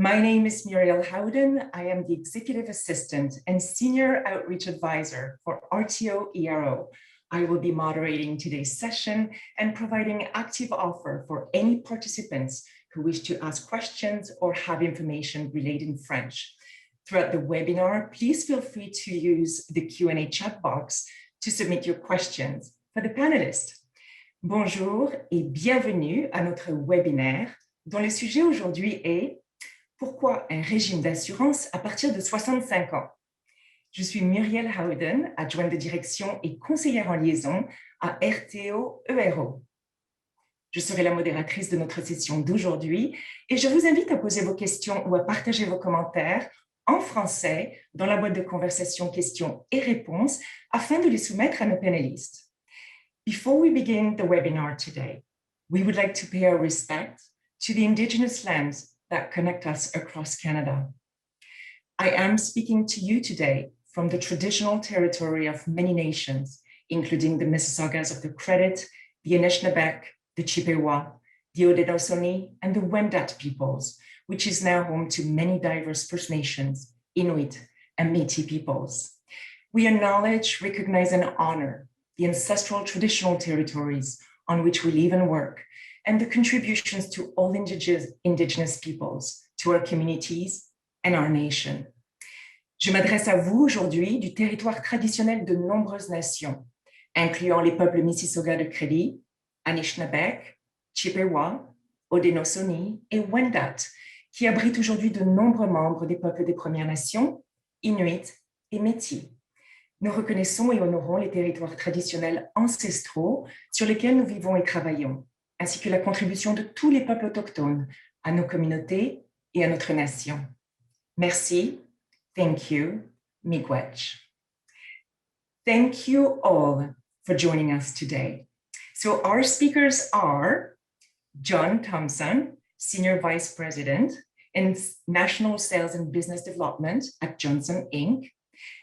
My name is Muriel Howden. I am the Executive Assistant and Senior Outreach Advisor for RTO ERO. I will be moderating today's session and providing active offer for any participants who wish to ask questions or have information relayed in French. Throughout the webinar, please feel free to use the Q&A chat box to submit your questions for the panelists. Bonjour et bienvenue à notre webinaire dont le sujet aujourd'hui est Pourquoi un régime d'assurance à partir de 65 ans? Je suis Muriel Howden, adjointe de direction et conseillère en liaison à RTO ERO. Je serai la modératrice de notre session d'aujourd'hui et je vous invite à poser vos questions ou à partager vos commentaires en français dans la boîte de conversation questions et réponses afin de les soumettre à nos panélistes. Before we begin the webinar today, we would like to pay our respect to the Indigenous lands that connect us across Canada. I am speaking to you today from the traditional territory of many nations, including the Mississaugas of the Credit, the Anishinaabe, the Chippewa, the Haudenosaunee, and the Wendat peoples, which is now home to many diverse First Nations, Inuit, and Métis peoples. We acknowledge, recognize, and honor the ancestral traditional territories on which we live and work, and the contributions to all indigenous peoples, to our communities and our nation. Je m'adresse à vous aujourd'hui du territoire traditionnel de nombreuses nations, incluant les peuples Mississauga de Crédit, Anishinaabe, Chippewa, Haudenosaunee et Wendat, qui abritent aujourd'hui de nombreux membres des peuples des Premières Nations, Inuit et Métis. Nous reconnaissons et honorons les territoires traditionnels ancestraux sur lesquels nous vivons et travaillons, ainsi que la contribution de tous les peuples autochtones à nos communautés et à notre nation. Merci, thank you, miigwech. Thank you all for joining us today. So our speakers are John Thompson, Senior Vice President in National Sales and Business Development at Johnson Inc.,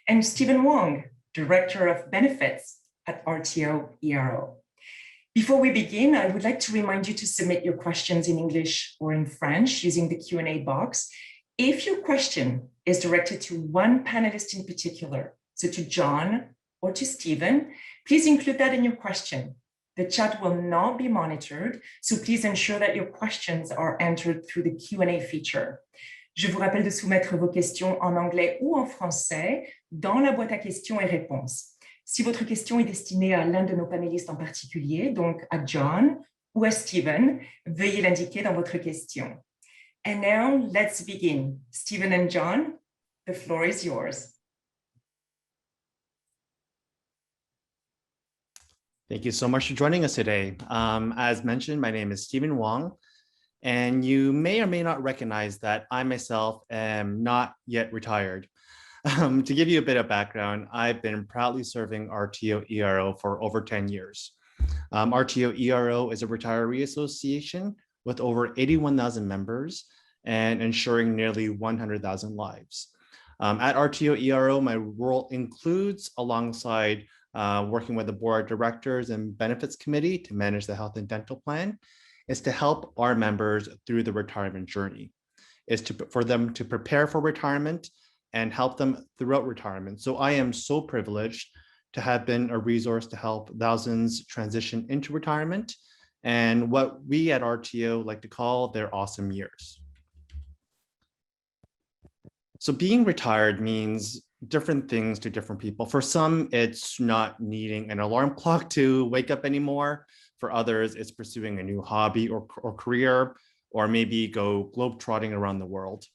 and Stephen Wong, Director of Benefits at RTO ERO. Before we begin, I would like to remind you to submit your questions in English or in French using the Q&A box. If your question is directed to one panelist in particular, so to John or to Stephen, please include that in your question. The chat will not be monitored, so please ensure that your questions are entered through the Q&A feature. Je vous rappelle de soumettre vos questions en anglais ou en français dans la boîte à questions et réponses. Si votre question est destinée à l'un de nos panélistes en particulier, donc à John ou à Stephen, veuillez l'indiquer dans votre question. And now let's begin. Stephen and John, the floor is yours. Thank you so much for joining us today. As mentioned, my name is Stephen Wong, and you may or may not recognize that I myself am not yet retired. To give you a bit of background, I've been proudly serving RTO ERO for over 10 years. RTO ERO is a retiree association with over 81,000 members and ensuring nearly 100,000 lives. At RTO ERO, my role includes, alongside working with the board of directors and benefits committee to manage the health and dental plan, is to help our members through the retirement journey, for them to prepare for retirement and help them throughout retirement. So I am so privileged to have been a resource to help thousands transition into retirement and what we at RTO like to call their awesome years. So being retired means different things to different people. For some, it's not needing an alarm clock to wake up anymore. For others, it's pursuing a new hobby or career, or maybe go globetrotting around the world.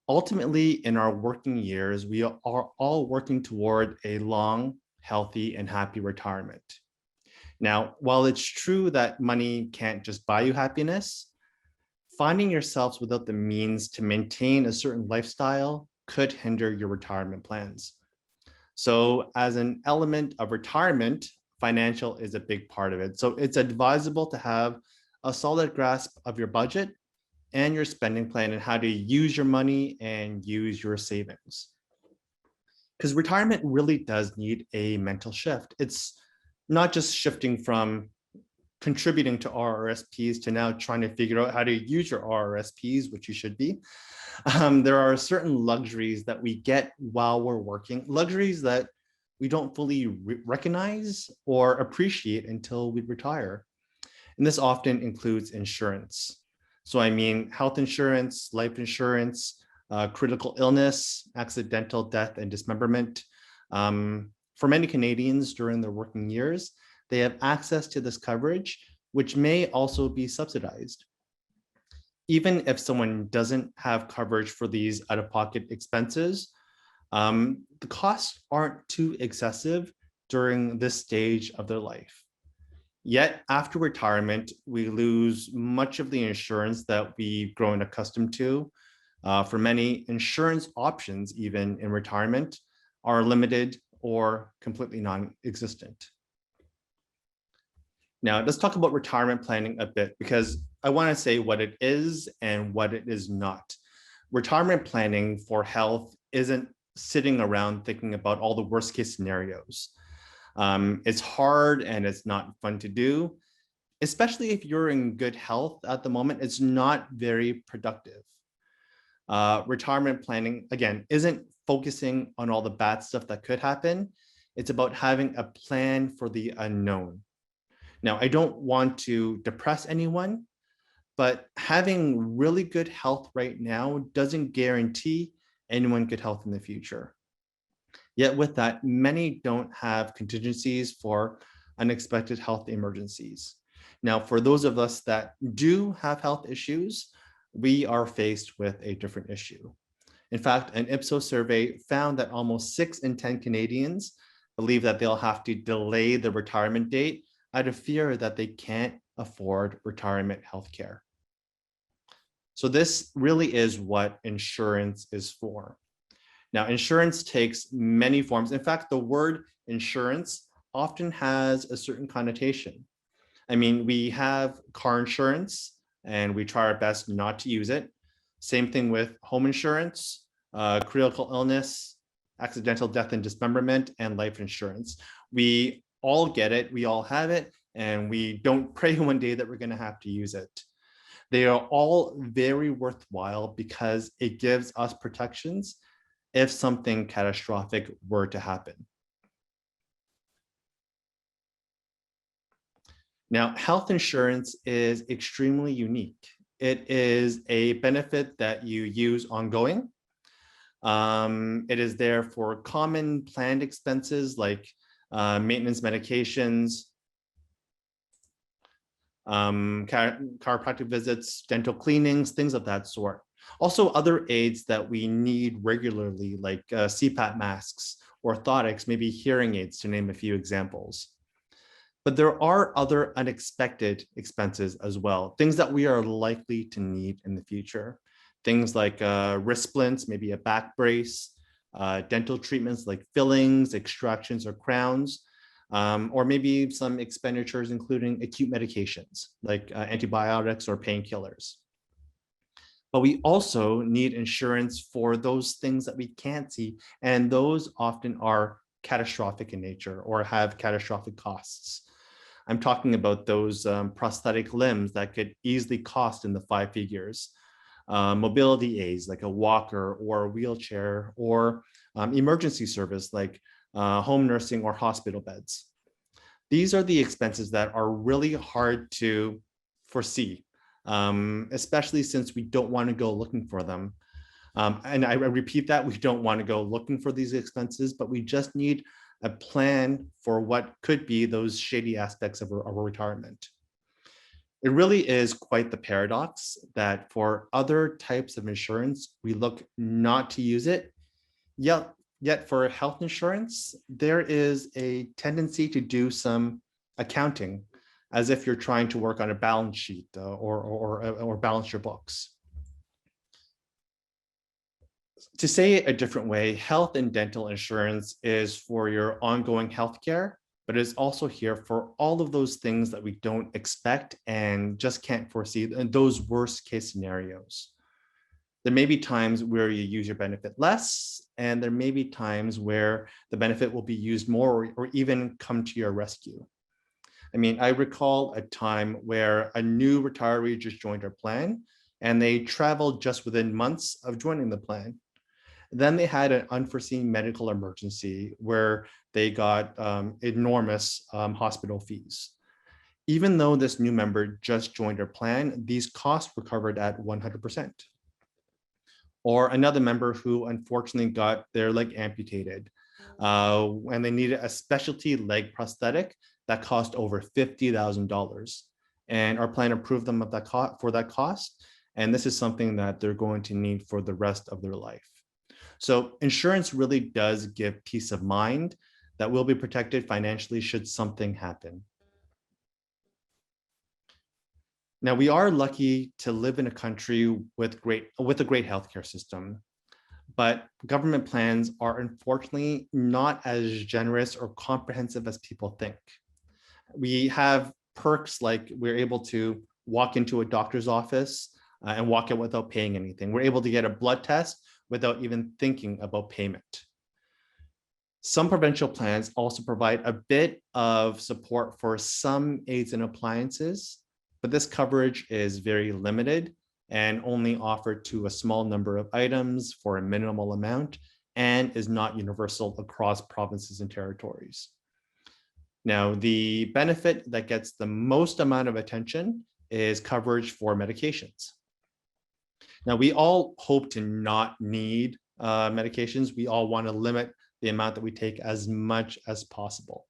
Ultimately, in our working years, we are all working toward a long, healthy, and happy retirement. Now, while it's true that money can't just buy you happiness, finding yourselves without the means to maintain a certain lifestyle could hinder your retirement plans. So as an element of retirement, financial is a big part of it. So it's advisable to have a solid grasp of your budget and your spending plan and how to use your money and use your savings. Because retirement really does need a mental shift. It's not just shifting from contributing to RRSPs to now trying to figure out how to use your RRSPs, which you should be. There are certain luxuries that we get while we're working, luxuries that we don't fully recognize or appreciate until we retire. And this often includes insurance. So I mean, health insurance, life insurance, critical illness, accidental death and dismemberment. For many Canadians during their working years, they have access to this coverage, which may also be subsidized. Even if someone doesn't have coverage for these out-of-pocket expenses, the costs aren't too excessive during this stage of their life. Yet after retirement, we lose much of the insurance that we've grown accustomed to. For many, insurance options, even in retirement, are limited or completely non-existent. Now, let's talk about retirement planning a bit, because I want to say what it is and what it is not. Retirement planning for health isn't sitting around thinking about all the worst case scenarios. It's hard and it's not fun to do, especially if you're in good health at the moment. It's not very productive. Retirement planning, again, isn't focusing on all the bad stuff that could happen. It's about having a plan for the unknown. Now, I don't want to depress anyone, but having really good health right now doesn't guarantee anyone good health in the future. Yet with that, many don't have contingencies for unexpected health emergencies. Now, for those of us that do have health issues, we are faced with a different issue. In fact, an Ipsos survey found that almost 6 in 10 Canadians believe that they'll have to delay the retirement date out of fear that they can't afford retirement healthcare. So this really is what insurance is for. Now, insurance takes many forms. In fact, the word insurance often has a certain connotation. I mean, we have car insurance and we try our best not to use it. Same thing with home insurance, critical illness, accidental death and dismemberment, and life insurance. We all get it, we all have it, and we don't pray one day that we're going to have to use it. They are all very worthwhile because it gives us protections if something catastrophic were to happen. Now, health insurance is extremely unique. It is a benefit that you use ongoing. It is there for common planned expenses like maintenance medications, chiropractic visits, dental cleanings, things of that sort. Also, other aids that we need regularly, like CPAP masks, orthotics, maybe hearing aids, to name a few examples. But there are other unexpected expenses as well, things that we are likely to need in the future. Things like wrist splints, maybe a back brace, dental treatments like fillings, extractions, or crowns, or maybe some expenditures including acute medications like antibiotics or painkillers. But we also need insurance for those things that we can't see, and those often are catastrophic in nature or have catastrophic costs. I'm talking about those prosthetic limbs that could easily cost in the 5 figures. Mobility aids like a walker or a wheelchair, or emergency service like home nursing or hospital beds. These are the expenses that are really hard to foresee, especially since we don't want to go looking for them. And I repeat that, we don't want to go looking for these expenses, but we just need a plan for what could be those shady aspects of our retirement. It really is quite the paradox that for other types of insurance, we look not to use it, yet for health insurance, there is a tendency to do some accounting as if you're trying to work on a balance sheet or balance your books. To say it a different way, health and dental insurance is for your ongoing healthcare, but it's also here for all of those things that we don't expect and just can't foresee, and those worst case scenarios. There may be times where you use your benefit less, and there may be times where the benefit will be used more or even come to your rescue. I mean, I recall a time where a new retiree just joined our plan and they traveled just within months of joining the plan. Then they had an unforeseen medical emergency where they got enormous hospital fees. Even though this new member just joined our plan, these costs were covered at 100%. Or another member who unfortunately got their leg amputated and they needed a specialty leg prosthetic that cost over $50,000. And our plan approved them of that for that cost. And this is something that they're going to need for the rest of their life. So insurance really does give peace of mind that we'll be protected financially should something happen. Now, we are lucky to live in a country with a great healthcare system, but government plans are unfortunately not as generous or comprehensive as people think. We have perks like we're able to walk into a doctor's office and walk out without paying anything. We're able to get a blood test without even thinking about payment. Some provincial plans also provide a bit of support for some aids and appliances, but this coverage is very limited and only offered to a small number of items for a minimal amount and is not universal across provinces and territories. Now, the benefit that gets the most amount of attention is coverage for medications. Now, we all hope to not need medications. We all want to limit the amount that we take as much as possible.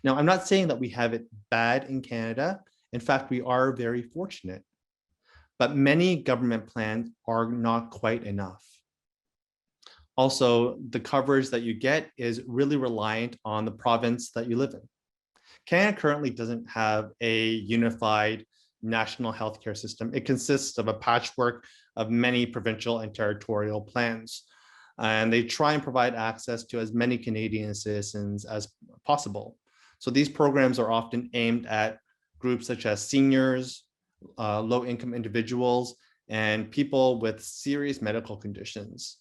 Now, I'm not saying that we have it bad in Canada. In fact, we are very fortunate, but many government plans are not quite enough. Also, the coverage that you get is really reliant on the province that you live in. Canada currently doesn't have a unified national healthcare system. It consists of a patchwork of many provincial and territorial plans, and they try and provide access to as many Canadian citizens as possible. So these programs are often aimed at groups such as seniors, low-income individuals, and people with serious medical conditions.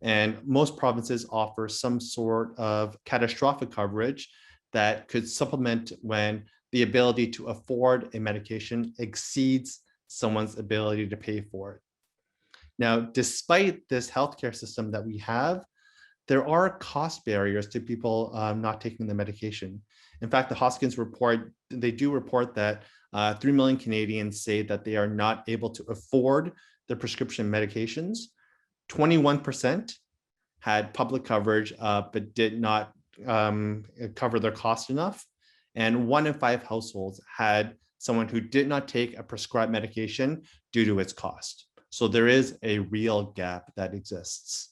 And most provinces offer some sort of catastrophic coverage that could supplement when the ability to afford a medication exceeds someone's ability to pay for it. Now, despite this healthcare system that we have, there are cost barriers to people not taking the medication. In fact, the Hoskins report, they do report that 3 million Canadians say that they are not able to afford their prescription medications. 21% had public coverage, but did not cover their cost enough. And 1 in 5 households had someone who did not take a prescribed medication due to its cost. So there is a real gap that exists.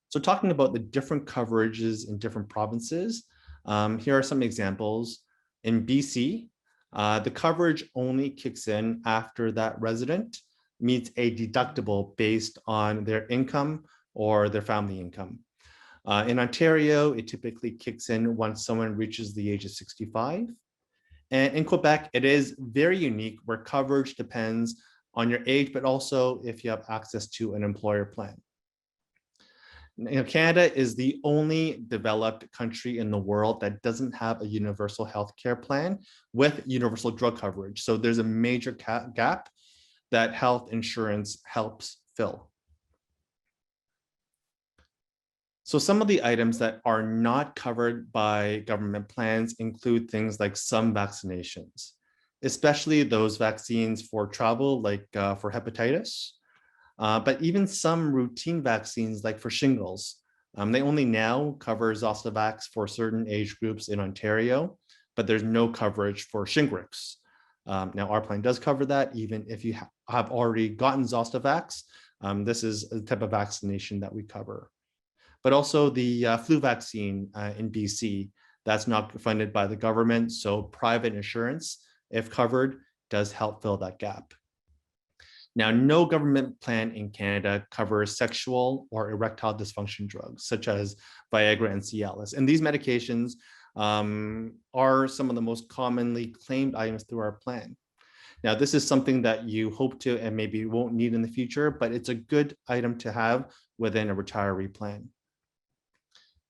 So talking about the different coverages in different provinces, here are some examples. In BC, the coverage only kicks in after that resident meets a deductible based on their income or their family income. In Ontario, it typically kicks in once someone reaches the age of 65. And in Quebec, it is very unique where coverage depends on your age, but also if you have access to an employer plan. Canada is the only developed country in the world that doesn't have a universal healthcare plan with universal drug coverage. So there's a major gap that health insurance helps fill. So some of the items that are not covered by government plans include things like some vaccinations, especially those vaccines for travel, like for hepatitis. But even some routine vaccines like for shingles, they only now cover Zostavax for certain age groups in Ontario, but there's no coverage for Shingrix. Now our plan does cover that even if you have already gotten Zostavax. This is a type of vaccination that we cover. But also the flu vaccine in BC, that's not funded by the government, so private insurance, if covered, does help fill that gap. Now, no government plan in Canada covers sexual or erectile dysfunction drugs, such as Viagra and Cialis. And these medications are some of the most commonly claimed items through our plan. Now, this is something that you hope to and maybe won't need in the future, but it's a good item to have within a retiree plan.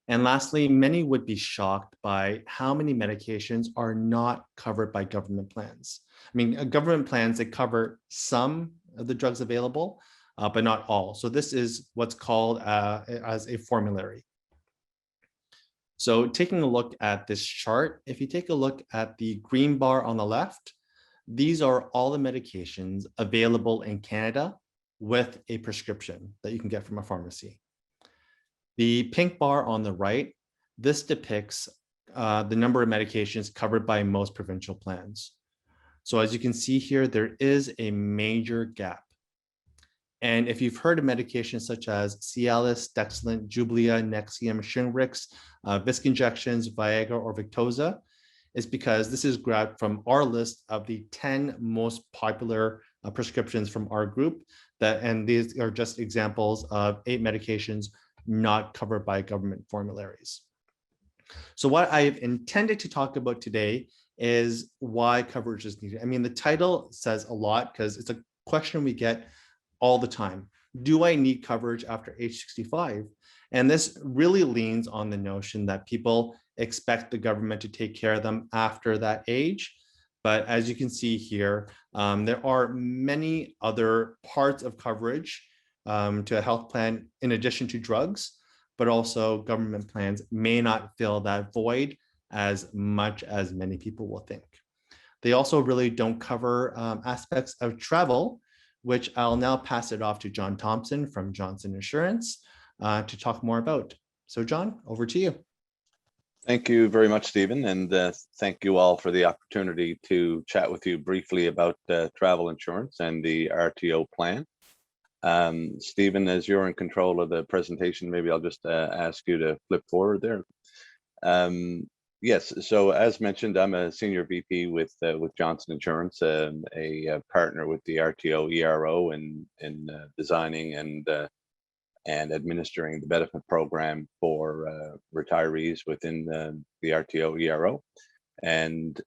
And lastly, many would be shocked by how many medications are not covered by government plans. I mean, government plans, they cover some of the drugs available, but not all. So this is what's called as a formulary. So taking a look at this chart, if you take a look at the green bar on the left, these are all the medications available in Canada with a prescription that you can get from a pharmacy. The pink bar on the right, this depicts the number of medications covered by most provincial plans. So as you can see here, there is a major gap. And if you've heard of medications such as Cialis, Dexilant, Jublia, Nexium, Shingrix, Visc injections, Viagra, or Victoza, is because this is grabbed from our list of the 10 most popular prescriptions from our group. And these are just examples of 8 medications not covered by government formularies. So what I've intended to talk about today is why coverage is needed. I mean, the title says a lot because it's a question we get all the time. Do I need coverage after age 65? And this really leans on the notion that people expect the government to take care of them after that age. But as you can see here, there are many other parts of coverage to a health plan in addition to drugs, but also government plans may not fill that void as much as many people will think. They also really don't cover aspects of travel, which I'll now pass it off to John Thompson from Johnson Insurance to talk more about. So John, over to you. Thank you very much, Stephen, and thank you all for the opportunity to chat with you briefly about travel insurance and the RTO plan. Stephen, as you're in control of the presentation, maybe I'll just ask you to flip forward there. Yes, so as mentioned, I'm a senior VP with Johnson Insurance, a partner with the RTO ERO in designing and administering the benefit program for retirees within the RTO ERO. And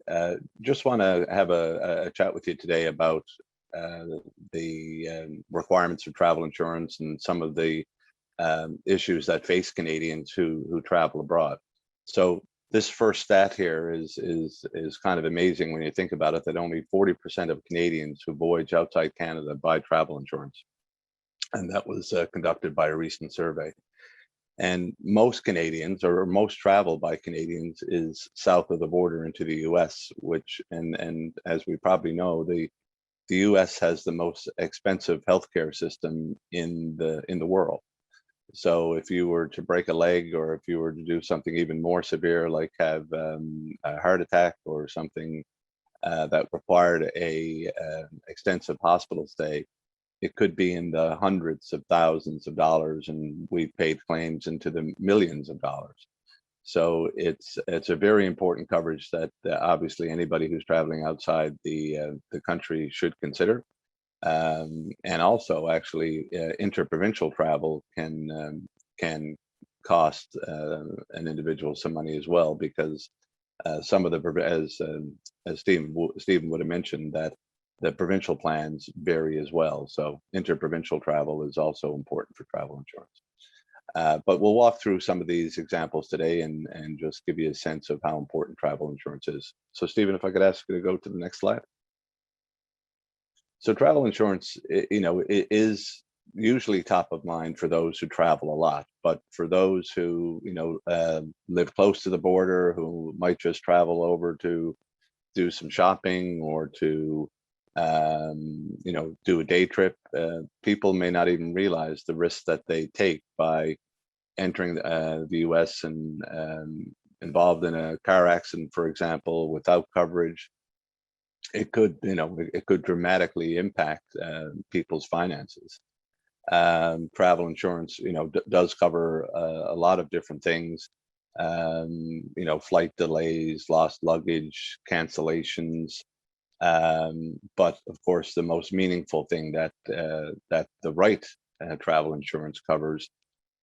just want to have a chat with you today about the requirements for travel insurance and some of the issues that face Canadians who travel abroad. So this first stat here is kind of amazing when you think about it, that only 40% of Canadians who voyage outside Canada buy travel insurance. And that was conducted by a recent survey. And most Canadians, or most travel by Canadians, is south of the border into the US, which, and as we probably know, the US has the most expensive healthcare system in the world. So if you were to break a leg, or if you were to do something even more severe, like have a heart attack or something that required a extensive hospital stay, it could be in the hundreds of thousands of dollars, and we've paid claims into the millions of dollars. So it's a very important coverage that obviously anybody who's traveling outside the country should consider. And also, actually, interprovincial travel can cost an individual some money as well, because some of the, as Stephen would have mentioned, that the provincial plans vary as well. So interprovincial travel is also important for travel insurance. But we'll walk through some of these examples today and just give you a sense of how important travel insurance is. So Stephen, if I could ask you to go to the next slide. So travel insurance, it is usually top of mind for those who travel a lot, but for those who, live close to the border, who might just travel over to do some shopping or to do a day trip, people may not even realize the risks that they take by entering the US and involved in a car accident, for example, without coverage. It could, it could dramatically impact people's finances. Travel insurance, does cover a lot of different things. Flight delays, lost luggage, cancellations. But of course, the most meaningful thing that the right travel insurance covers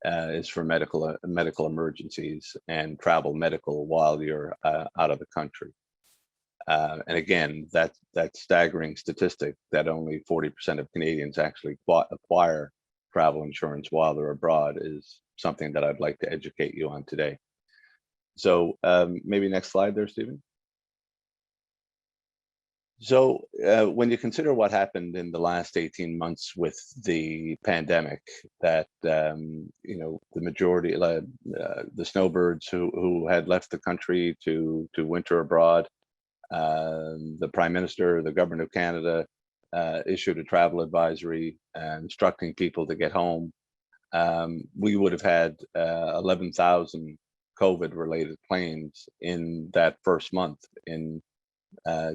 is for medical emergencies and travel medical while you're out of the country. And again, that staggering statistic that only 40% of Canadians actually acquire travel insurance while they're abroad is something that I'd like to educate you on today. So maybe next slide there, Stephen. So when you consider what happened in the last 18 months with the pandemic, that you know, the majority, the snowbirds who had left the country to winter abroad, the Prime Minister, the Government of Canada issued a travel advisory instructing people to get home. We would have had 11,000 COVID-related claims in that first month in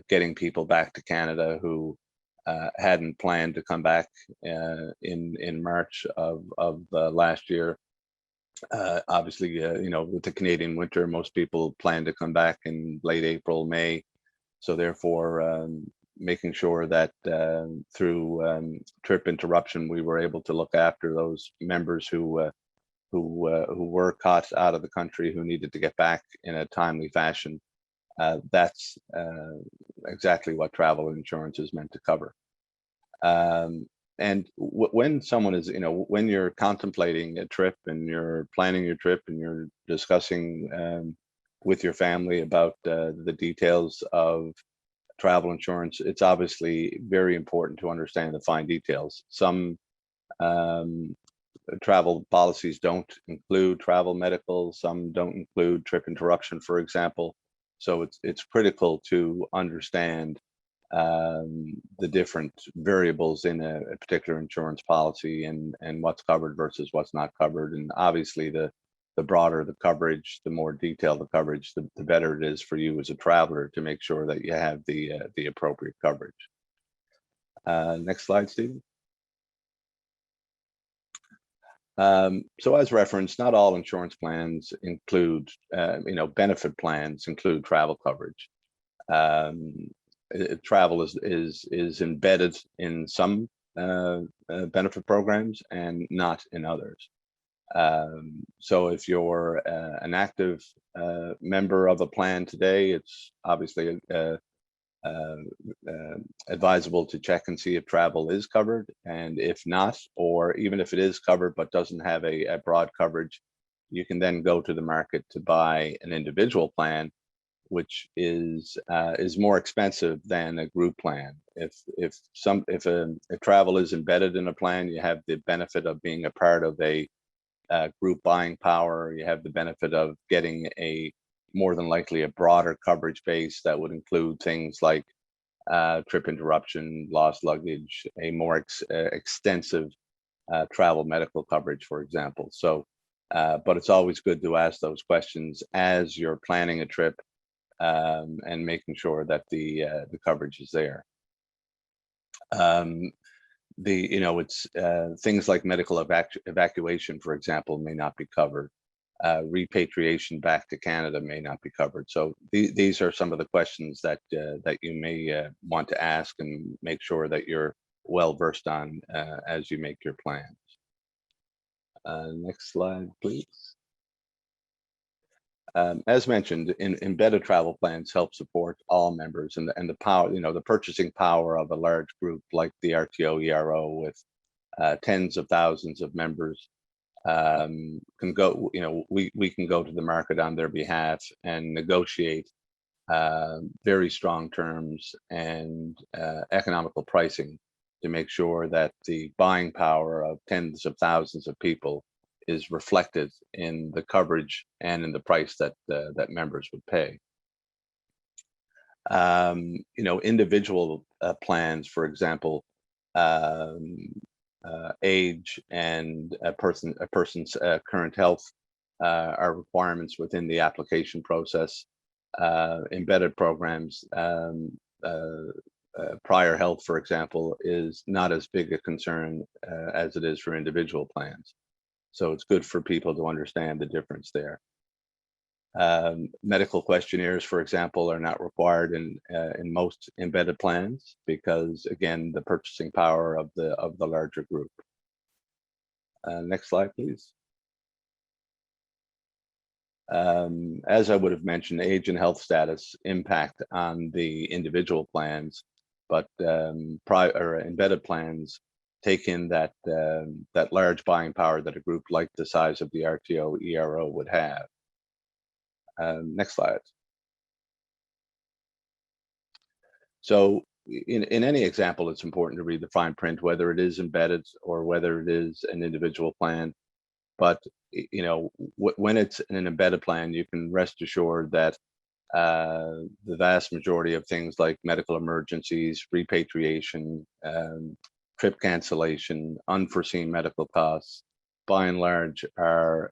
getting people back to Canada who hadn't planned to come back in March of last year. Obviously, you know, with the Canadian winter, most people plan to come back in late April, May. So therefore, making sure that through trip interruption, we were able to look after those members who were caught out of the country, who needed to get back in a timely fashion. That's exactly what travel insurance is meant to cover. And when someone is, you know, when you're contemplating a trip and you're planning your trip and you're discussing with your family about the details of travel insurance, it's obviously very important to understand the fine details. Some travel policies don't include travel medical, some don't include trip interruption, for example. So it's critical to understand the different variables in a particular insurance policy and what's covered versus what's not covered. And obviously the broader the coverage, the more detailed the coverage, the better it is for you as a traveler to make sure that you have the appropriate coverage. Next slide, Stephen. So as referenced, not all insurance plans include, you know, benefit plans include travel coverage. Travel is embedded in some benefit programs and not in others. So if you're an active member of a plan today, it's obviously advisable to check and see if travel is covered, and if not, or even if it is covered but doesn't have a broad coverage, you can then go to the market to buy an individual plan, which is more expensive than a group plan. If travel is embedded in a plan, you have the benefit of being a part of a group buying power. You have the benefit of getting a more than likely a broader coverage base that would include things like trip interruption, lost luggage, a more extensive travel medical coverage, for example. So, but it's always good to ask those questions as you're planning a trip and making sure that the coverage is there. You know, it's things like medical evacuation, for example, may not be covered. Repatriation back to Canada may not be covered. So these are some of the questions that that you may want to ask and make sure that you're well versed on as you make your plans. Next slide, please. As mentioned, embedded travel plans help support all members, and the power, you know, the purchasing power of a large group like the RTO ERO with tens of thousands of members can go, you know, we can go to the market on their behalf and negotiate very strong terms and economical pricing to make sure that the buying power of tens of thousands of people is reflected in the coverage and in the price that that members would pay. You know, individual plans, for example, age and a person's current health are requirements within the application process. Embedded programs, prior health, for example, is not as big a concern as it is for individual plans. So it's good for people to understand the difference there. Medical questionnaires, for example, are not required in most embedded plans because, again, the purchasing power of the larger group. Next slide, please. As I would have mentioned, age and health status impact on the individual plans, but embedded plans take in that that large buying power that a group like the size of the RTO ERO would have. Next slide. So in any example, it's important to read the fine print, whether it is embedded or whether it is an individual plan. But you know, when it's an embedded plan, you can rest assured that the vast majority of things like medical emergencies, repatriation, trip cancellation, unforeseen medical costs, by and large, are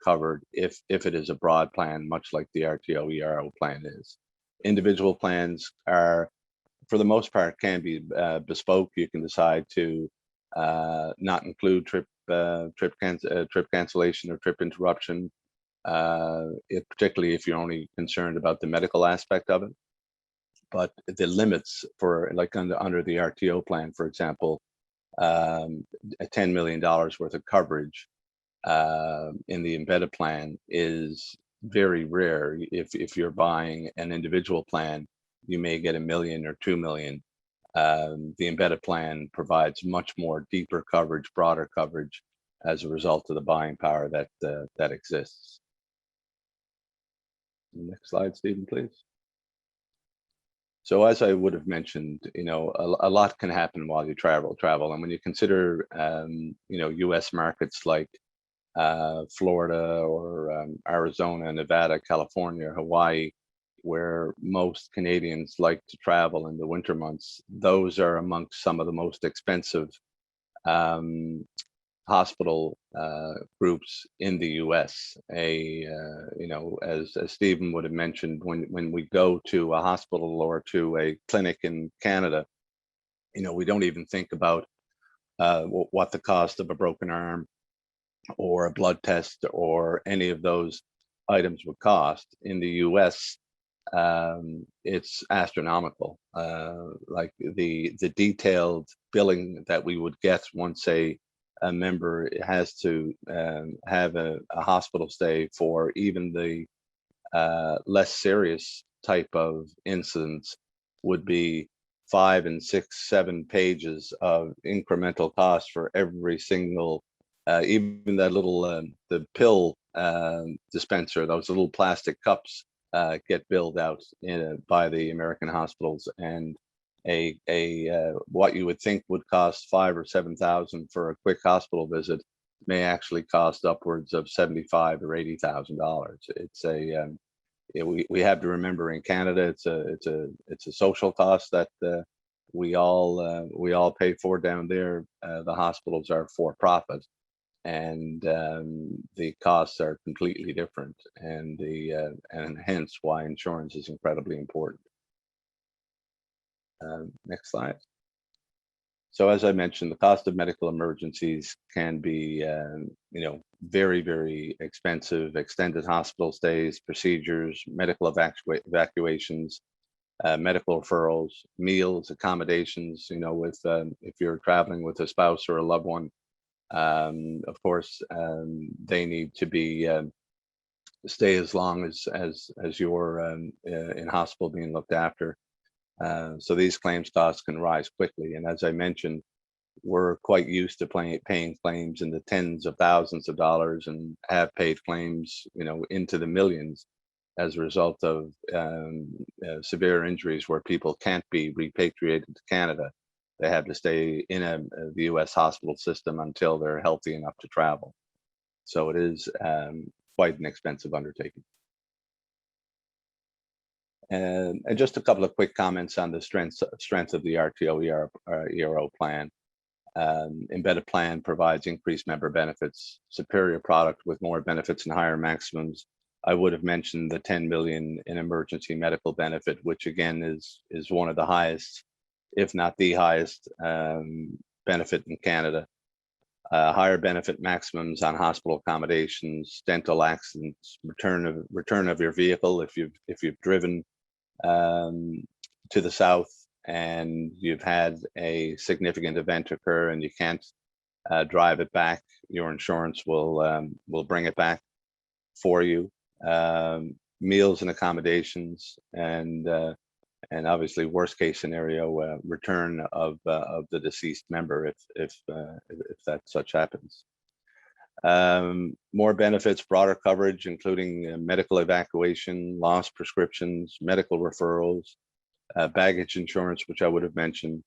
covered if it is a broad plan, much like the RTO ERO plan is. Individual plans are, for the most part, can be bespoke. You can decide to not include trip cancellation or trip interruption, particularly if you're only concerned about the medical aspect of it. But the limits for, like under the RTO plan, for example, $10 million worth of coverage in the embedded plan is very rare. If you're buying an individual plan, you may get $1 million or $2 million. The embedded plan provides much more deeper coverage, broader coverage, as a result of the buying power that exists. Next slide, Stephen, please. So as I would have mentioned, you know, a lot can happen while you travel, and when you consider, you know, U.S. markets like Florida or Arizona, Nevada, California, Hawaii, where most Canadians like to travel in the winter months, those are amongst some of the most expensive hospital groups in the U.S. You know, as Stephen would have mentioned, when we go to a hospital or to a clinic in Canada, you know, we don't even think about what the cost of a broken arm or a blood test or any of those items would cost. In the U.S., it's astronomical. Like the detailed billing that we would get once a member has to have a hospital stay for even the less serious type of incidents would be 5 and 6, 7 pages of incremental cost for every single, even that little the pill dispenser, those little plastic cups get billed out by the American hospitals, and what you would think would cost $5,000 or $7,000 for a quick hospital visit may actually cost upwards of $75,000 or $80,000. It's we have to remember, in Canada, it's a social cost that we all pay for down there. The hospitals are for profit, and the costs are completely different, and hence why insurance is incredibly important. Next slide. So as I mentioned, the cost of medical emergencies can be, you know, very, very expensive. Extended hospital stays, procedures, medical evacuations, medical referrals, meals, accommodations. You know, with if you're traveling with a spouse or a loved one, of course, they need to be stay as long as you're in hospital being looked after. So these claims costs can rise quickly. And as I mentioned, we're quite used to paying claims in the tens of thousands of dollars, and have paid claims, you know, into the millions as a result of severe injuries where people can't be repatriated to Canada. They have to stay in the US hospital system until they're healthy enough to travel. So it is quite an expensive undertaking. And just a couple of quick comments on the strength of the RTO ERO plan. Embedded plan provides increased member benefits, superior product with more benefits and higher maximums. I would have mentioned the 10 million in emergency medical benefit, which again is one of the highest, if not the highest, benefit in Canada. Higher benefit maximums on hospital accommodations, dental accidents, return of your vehicle if you've driven to the south and you've had a significant event occur and you can't drive it back, your insurance will bring it back for you. Meals and accommodations, and And obviously, worst case scenario, return of the deceased member if that such happens. More benefits, broader coverage, including medical evacuation, lost prescriptions, medical referrals, baggage insurance, which I would have mentioned,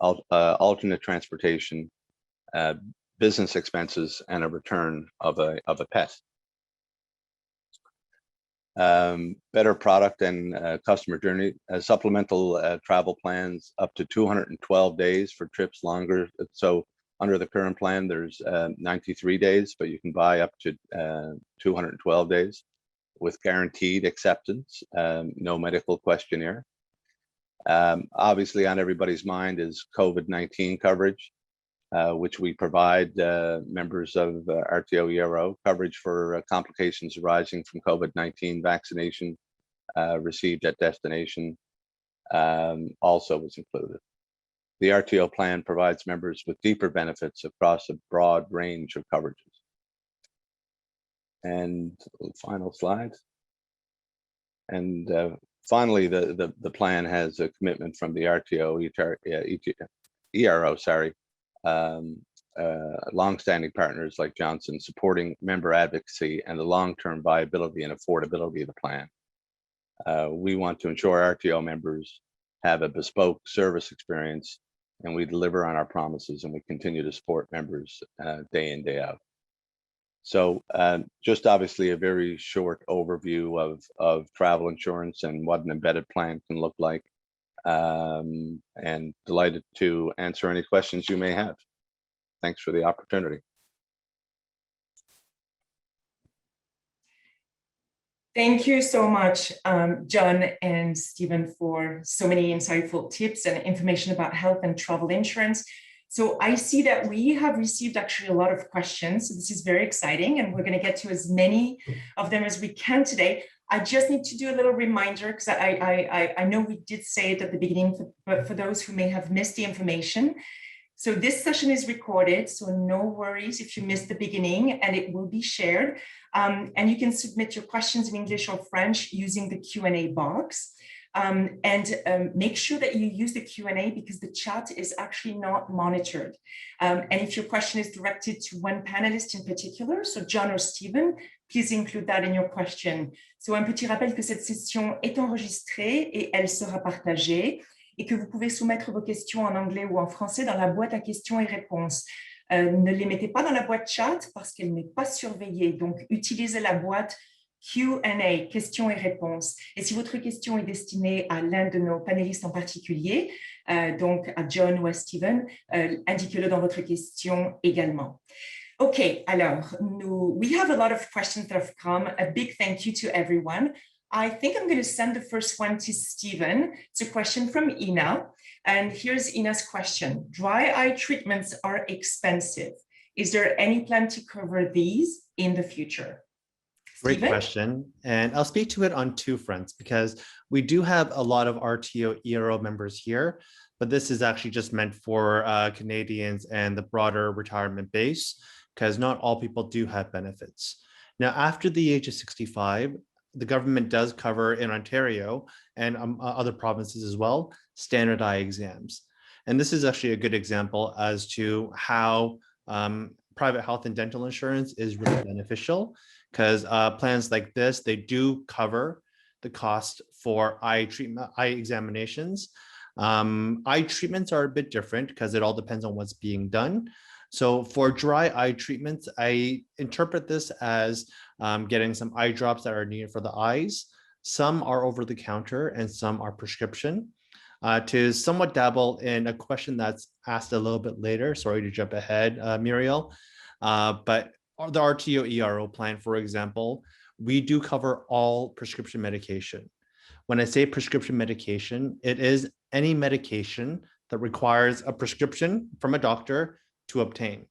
alternate transportation, business expenses, and a return of a pet. Better product and customer journey, supplemental travel plans up to 212 days for trips longer. So under the current plan, there's 93 days, but you can buy up to 212 days with guaranteed acceptance, no medical questionnaire. Obviously on everybody's mind is COVID-19 coverage, which we provide members of RTO ERO coverage for complications arising from COVID-19 vaccination received at destination also was included. The RTO plan provides members with deeper benefits across a broad range of coverages. And final slide. And finally, the plan has a commitment from the RTO ERO, longstanding partners like Johnson, supporting member advocacy and the long-term viability and affordability of the plan. We want to ensure RTO members have a bespoke service experience, and we deliver on our promises, and we continue to support members day in, day out. So just obviously a very short overview of travel insurance and what an embedded plan can look like, and delighted to answer any questions you may have. Thanks for the opportunity. Thank you so much, John and Stephen, for so many insightful tips and information about health and travel insurance. So I see that we have received actually a lot of questions. So this is very exciting, and we're going to get to as many of them as we can today. I just need to do a little reminder, because I know we did say it at the beginning, but for those who may have missed the information. So this session is recorded, so no worries if you missed the beginning, and it will be shared. And you can submit your questions in English or French using the Q&A box. Make sure that you use the Q&A, because the chat is actually not monitored. And if your question is directed to one panelist in particular, so John or Stephen, please include that in your question. So un petit rappel que cette session est enregistrée et elle sera partagée, et que vous pouvez soumettre vos questions en anglais ou en français dans la boîte à questions et réponses. Ne les mettez pas dans la boîte chat parce qu'elle n'est pas surveillée. Donc, utilisez la boîte Q&A, questions et réponses. Et si votre question est destinée à l'un de nos panélistes en particulier, donc à John ou à Stephen, indiquez-le dans votre question également. Okay, alors, we have a lot of questions that have come. A big thank you to everyone. I think I'm going to send the first one to Stephen. It's a question from Ina. And here's Ina's question. Dry eye treatments are expensive. Is there any plan to cover these in the future? Great Stephen? question. And I'll speak to it on two fronts, because we do have a lot of RTO ERO members here, but this is actually just meant for Canadians and the broader retirement base, because not all people do have benefits. Now, after the age of 65, the government does cover in Ontario and other provinces as well, standard eye exams. And this is actually a good example as to how private health and dental insurance is really beneficial, because plans like this, they do cover the cost for eye examinations. Eye treatments are a bit different because it all depends on what's being done. So for dry eye treatments, I interpret this as getting some eye drops that are needed for the eyes. Some are over the counter and some are prescription. To somewhat dabble in a question that's asked a little bit later, sorry to jump ahead, Muriel, but the RTO ERO plan, for example, we do cover all prescription medication. When I say prescription medication, it is any medication that requires a prescription from a doctor to obtain.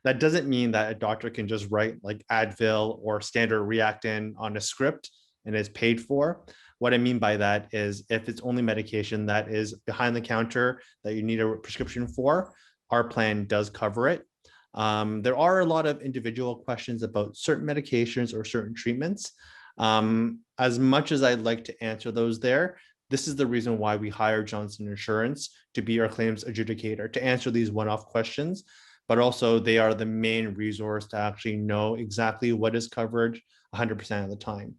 That doesn't mean that a doctor can just write like Advil or standard Reactin on a script and is paid for. What I mean by that is if it's only medication that is behind the counter that you need a prescription for, our plan does cover it. There are a lot of individual questions about certain medications or certain treatments. As much as I'd like to answer those there, This is the reason why we hire Johnson Insurance to be our claims adjudicator, to answer these one-off questions, but also they are the main resource to actually know exactly what is covered 100% of the time.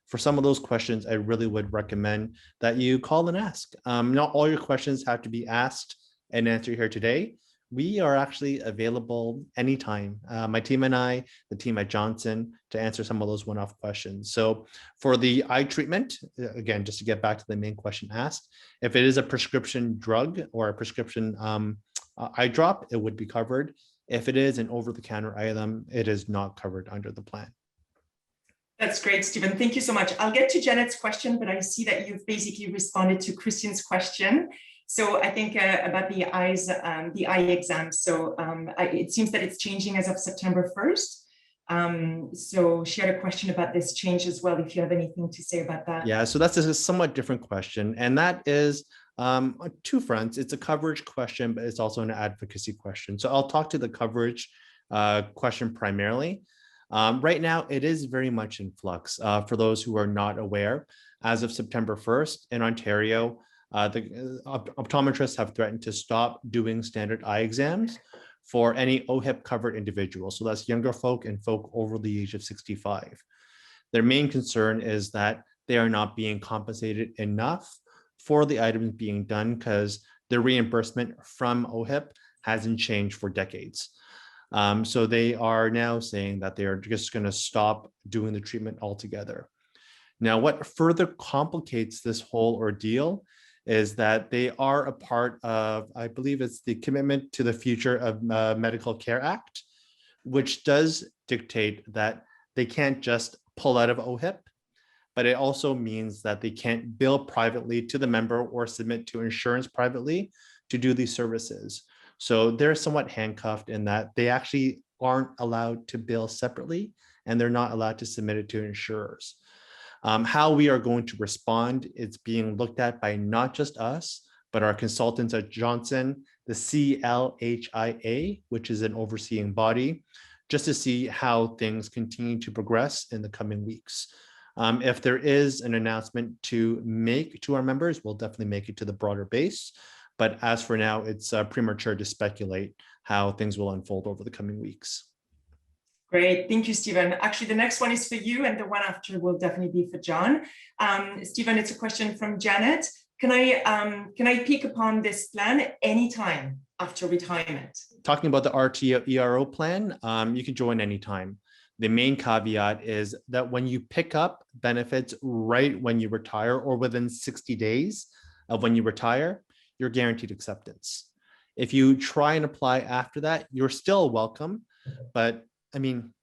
For some of those questions, I really would recommend that you call and ask. Not all your questions have to be asked and answered here today. We are actually available anytime. My team and I, the team at Johnson, to answer some of those one-off questions. So for the eye treatment, again, just to get back to the main question asked, if it is a prescription drug or a prescription eye drop, it would be covered. If it is an over-the-counter item, it is not covered under the plan. That's great, Stephen. Thank you so much. I'll get to Janet's question, but I see that you've basically responded to Christian's question. So I think about the eye exam. So it seems that it's changing as of September 1st. So she had a question about this change as well, if you have anything to say about that. Yeah, so that's a somewhat different question. And that is on two fronts. It's a coverage question, but it's also an advocacy question. So I'll talk to the coverage question primarily. Right now, it is very much in flux. For those who are not aware, as of September 1st in Ontario, the optometrists have threatened to stop doing standard eye exams for any OHIP covered individuals. So that's younger folk and folk over the age of 65. Their main concern is that they are not being compensated enough for the items being done because the reimbursement from OHIP hasn't changed for decades. So they are now saying that they are just going to stop doing the treatment altogether. Now, what further complicates this whole ordeal is that they are a part of, I believe it's the Commitment to the Future of Medical Care Act, which does dictate that they can't just pull out of OHIP, but it also means that they can't bill privately to the member or submit to insurance privately to do these services. So they're somewhat handcuffed in that they actually aren't allowed to bill separately and they're not allowed to submit it to insurers. How we are going to respond, it's being looked at by not just us, but our consultants at Johnson, the CLHIA, which is an overseeing body, just to see how things continue to progress in the coming weeks. If there is an announcement to make to our members, we'll definitely make it to the broader base. But as for now, it's premature to speculate how things will unfold over the coming weeks. Great, thank you, Stephen. Actually, the next one is for you, and the one after will definitely be for John. Stephen, it's a question from Janet. Can I pick upon this plan anytime after retirement? Talking about the RTO ERO plan, you can join anytime. The main caveat is that when you pick up benefits right when you retire or within 60 days of when you retire, you're guaranteed acceptance. If you try and apply after that, you're still welcome. But I mean,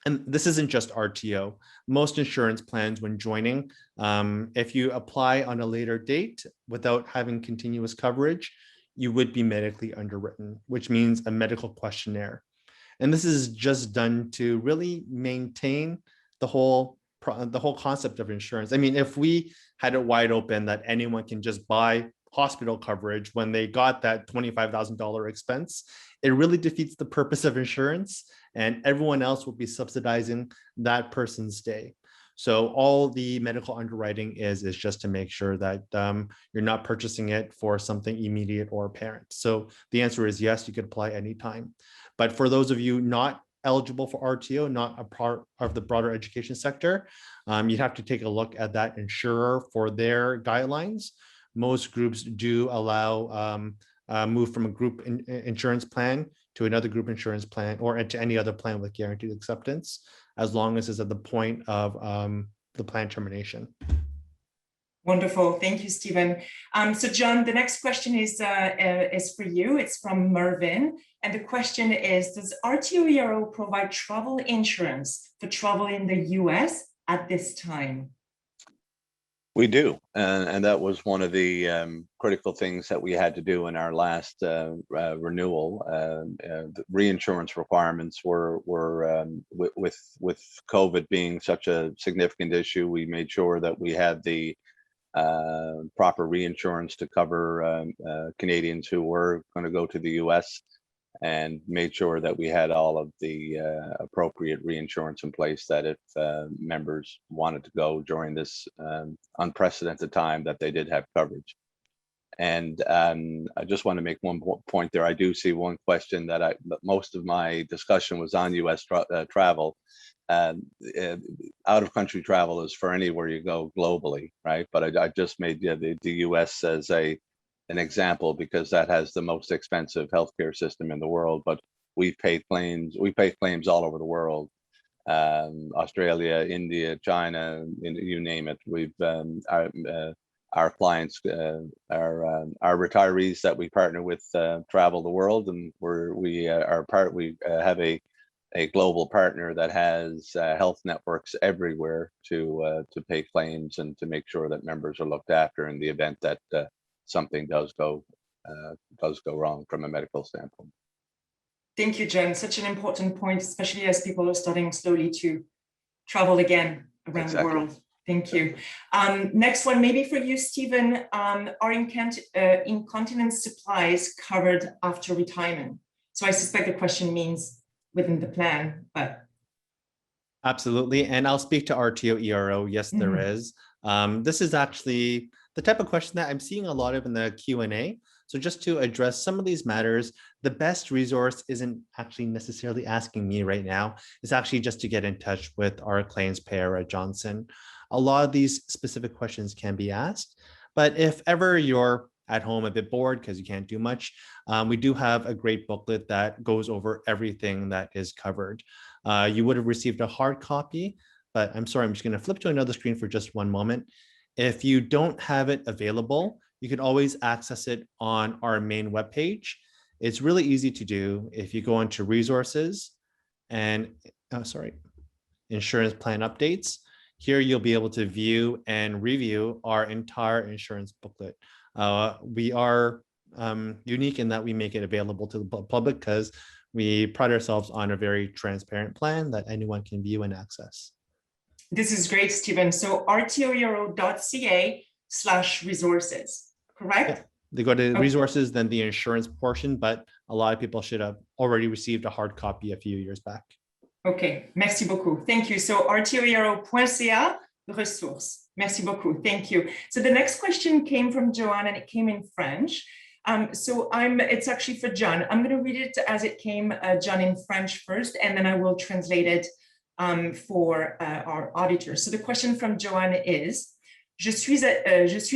and this isn't just RTO. Most insurance plans when joining, if you apply on a later date without having continuous coverage, you would be medically underwritten, which means a medical questionnaire. And this is just done to really maintain the whole concept of insurance. I mean, if we had it wide open that anyone can just buy hospital coverage when they got that $25,000 expense, it really defeats the purpose of insurance, and everyone else will be subsidizing that person's stay. So all the medical underwriting is just to make sure that you're not purchasing it for something immediate or apparent. So the answer is yes, you could apply anytime. But for those of you not eligible for RTO, not a part of the broader education sector, you'd have to take a look at that insurer for their guidelines. Most groups do allow move from a group insurance plan to another group insurance plan or to any other plan with guaranteed acceptance, as long as it's at the point of the plan termination. Wonderful, thank you, Stephen. So John, the next question is for you. It's from Mervyn, and the question is, does RTO ERO provide travel insurance for travel in the US at this time? We do, and that was one of the critical things that we had to do in our last renewal. The reinsurance requirements were with COVID being such a significant issue. We made sure that we had the proper reinsurance to cover Canadians who were going to go to the US. and made sure that we had all of the appropriate reinsurance in place, that if members wanted to go during this unprecedented time, that they did have coverage. And I just want to make one point there. I do see one question that most of my discussion was on U.S. travel. Out of country travel is for anywhere you go globally, right? But I just made the U.S. as an example because that has the most expensive healthcare system in the world. But we pay claims all over the world. Australia, India, China, you name it. We've our clients, our retirees that we partner with travel the world, and we have a global partner that has health networks everywhere to pay claims and to make sure that members are looked after in the event that something does go wrong from a medical standpoint. Thank you, John. Such an important point, especially as people are starting slowly to travel again around the world. Thank you. Next one, maybe for you, Stephen. Are incontinence supplies covered after retirement? So I suspect the question means within the plan, but. Absolutely. And I'll speak to RTO ERO. Yes, there is. This is actually the type of question that I'm seeing a lot of in the Q&A. So just to address some of these matters, the best resource isn't actually necessarily asking me right now. It's actually just to get in touch with our claims payer at Johnson. A lot of these specific questions can be asked, but if ever you're at home a bit bored because you can't do much, we do have a great booklet that goes over everything that is covered. You would have received a hard copy, but I'm sorry, I'm just going to flip to another screen for just one moment. If you don't have it available, you can always access it on our main webpage. It's really easy to do. If you go into resources and, insurance plan updates, here you'll be able to view and review our entire insurance booklet. We are unique in that we make it available to the public because we pride ourselves on a very transparent plan that anyone can view and access. This is great, Stephen. So rtoero.ca/resources, correct? Yeah. They go to resources, then the insurance portion, but a lot of people should have already received a hard copy a few years back. Okay, merci beaucoup. Thank you. So rtoero.ca ressources. Merci beaucoup. Thank you. So the next question came from Joanne and it came in French. It's actually for John. I'm going to read it as it came, John, in French first, and then I will translate it for our auditors. So the question from Joanne is, je suis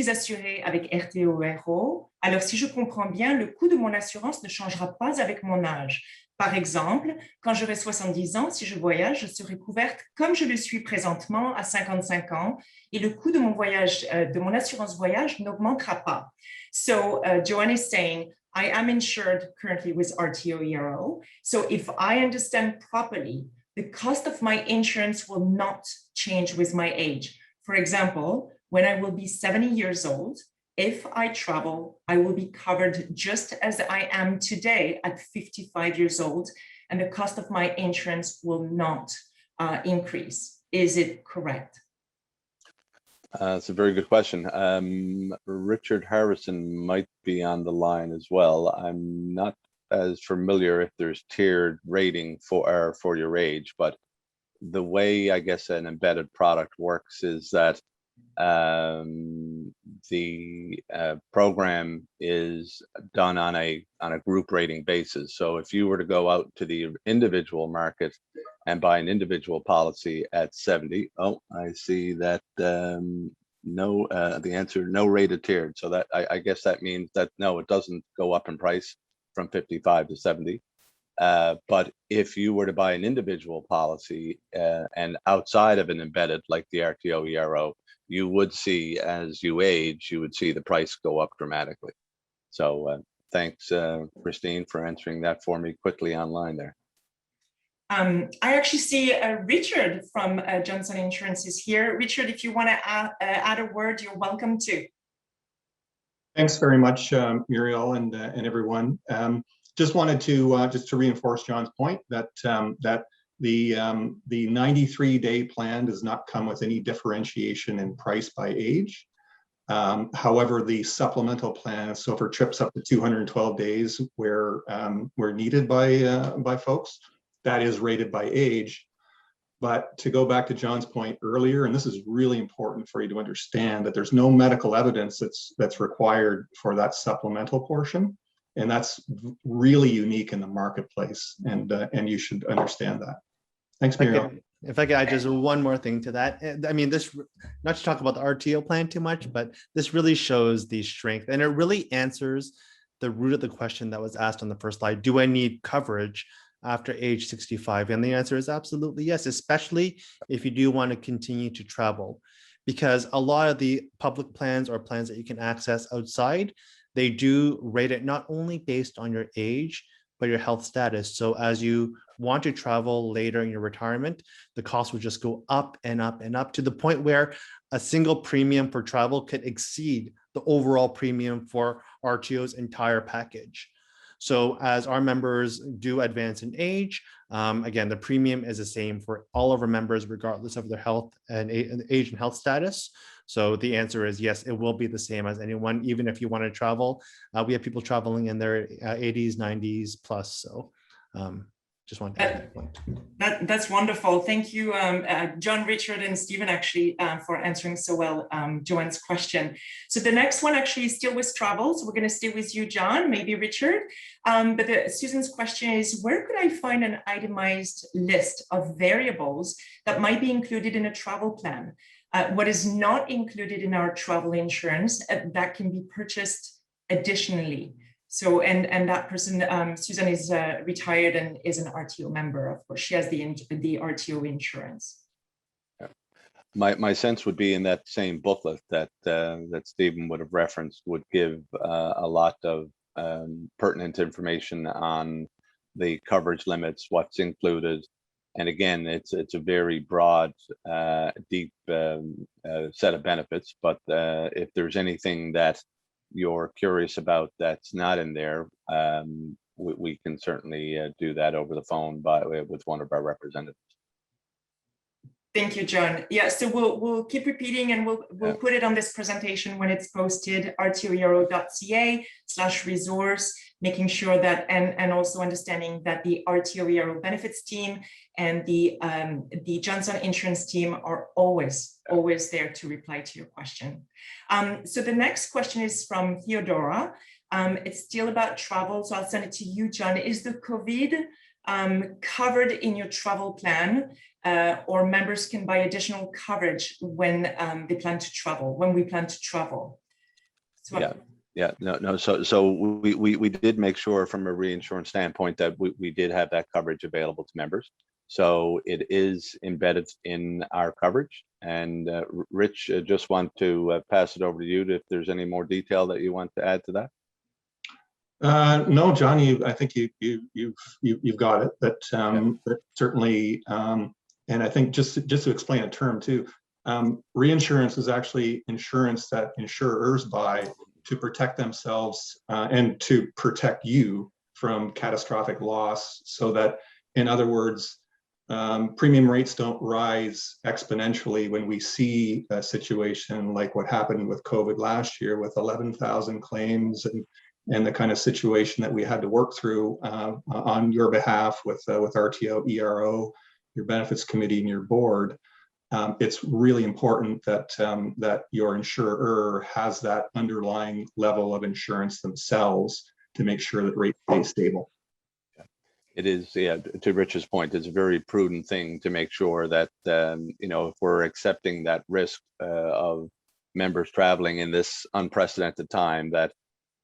assurée avec RTO-ERO. Alors, si je comprends bien, le coût de mon assurance ne changera pas avec mon âge. Par exemple, quand j'aurai 70 ans, si je voyage, je serai couverte comme je le suis présentement à 55 ans et le coût de mon voyage, de mon assurance voyage n'augmentera pas. So Joanne is saying, I am insured currently with RTO-ERO. So if I understand properly, the cost of my insurance will not change with my age. For example, when I will be 70 years old, if I travel, I will be covered just as I am today at 55 years old, and the cost of my insurance will not increase. Is it correct? That's a very good question. Richard Harrison might be on the line as well. I'm not as familiar if there's tiered rating for your age, but the way I guess an embedded product works is that the program is done on a group rating basis. So if you were to go out to the individual market and buy an individual policy at 70, I see that no, the answer, no rated tiered. So that I guess that means that no, it doesn't go up in price from 55 to 70. But if you were to buy an individual policy and outside of an embedded like the RTO-ERO, you would see, as you age, you would see the price go up dramatically. So thanks, Christine, for answering that for me quickly online there. I actually see Richard from Johnson Insurance is here. Richard, if you want to add a word, you're welcome to. Thanks very much, Muriel and everyone. Just wanted to reinforce John's point that the 93-day plan does not come with any differentiation in price by age. However, the supplemental plan, so for trips up to 212 days where needed by folks, that is rated by age. But to go back to John's point earlier, and this is really important for you to understand, that there's no medical evidence that's required for that supplemental portion. And that's really unique in the marketplace. And you should understand that. Thanks, Muriel. If I could add just one more thing to that. I mean, this, not to talk about the RTO plan too much, but this really shows the strength, and it really answers the root of the question that was asked on the first slide. Do I need coverage after age 65? And the answer is absolutely yes, especially if you do want to continue to travel, because a lot of the public plans or plans that you can access outside, they do rate it not only based on your age, but your health status. So as you want to travel later in your retirement, the cost will just go up and up and up to the point where a single premium for travel could exceed the overall premium for RTO's entire package. So as our members do advance in age, again, the premium is the same for all of our members, regardless of their health and age and health status. So the answer is yes, it will be the same as anyone, even if you want to travel. We have people traveling in their 80s, 90s plus. So just want to add that point. That's wonderful. Thank you, John, Richard, and Stephen, actually, for answering so well Joanne's question. So the next one actually is still with travel. So we're going to stay with you, John, maybe Richard. But Susan's question is, where could I find an itemized list of variables that might be included in a travel plan? What is not included in our travel insurance that can be purchased additionally? So, and that person, Susan, is retired and is an RTO member. Of course, she has the RTO insurance. My sense would be in that same booklet that that Stephen would have referenced would give a lot of pertinent information on the coverage limits, what's included. And again, it's a very broad, deep set of benefits. But if there's anything that you're curious about that's not in there, we can certainly do that over the phone with one of our representatives. Thank you, John. Yeah, so we'll keep repeating, and we'll put it on this presentation when it's posted, rtoero.ca/resource, making sure that, and also understanding that the RTO benefits team and the Johnson Insurance team are always there to reply to your question. So the next question is from Theodora. It's still about travel, so I'll send it to you, John. Is the COVID covered in your travel plan, or members can buy additional coverage when they plan to travel, when we plan to travel? So no. So we did make sure from a reinsurance standpoint that we did have that coverage available to members. So it is embedded in our coverage. And Rich, just want to pass it over to you if there's any more detail that you want to add to that. No, John, I think you've got it. That certainly, and I think just to explain a term too, reinsurance is actually insurance that insurers buy to protect themselves and to protect you from catastrophic loss. So that, in other words, premium rates don't rise exponentially when we see a situation like what happened with COVID last year, with 11,000 claims and the kind of situation that we had to work through on your behalf with RTO, ERO, your benefits committee, and your board. It's really important that that your insurer has that underlying level of insurance themselves to make sure that rates stay stable. It is, to Rich's point, it's a very prudent thing to make sure that, if we're accepting that risk of members traveling in this unprecedented time, that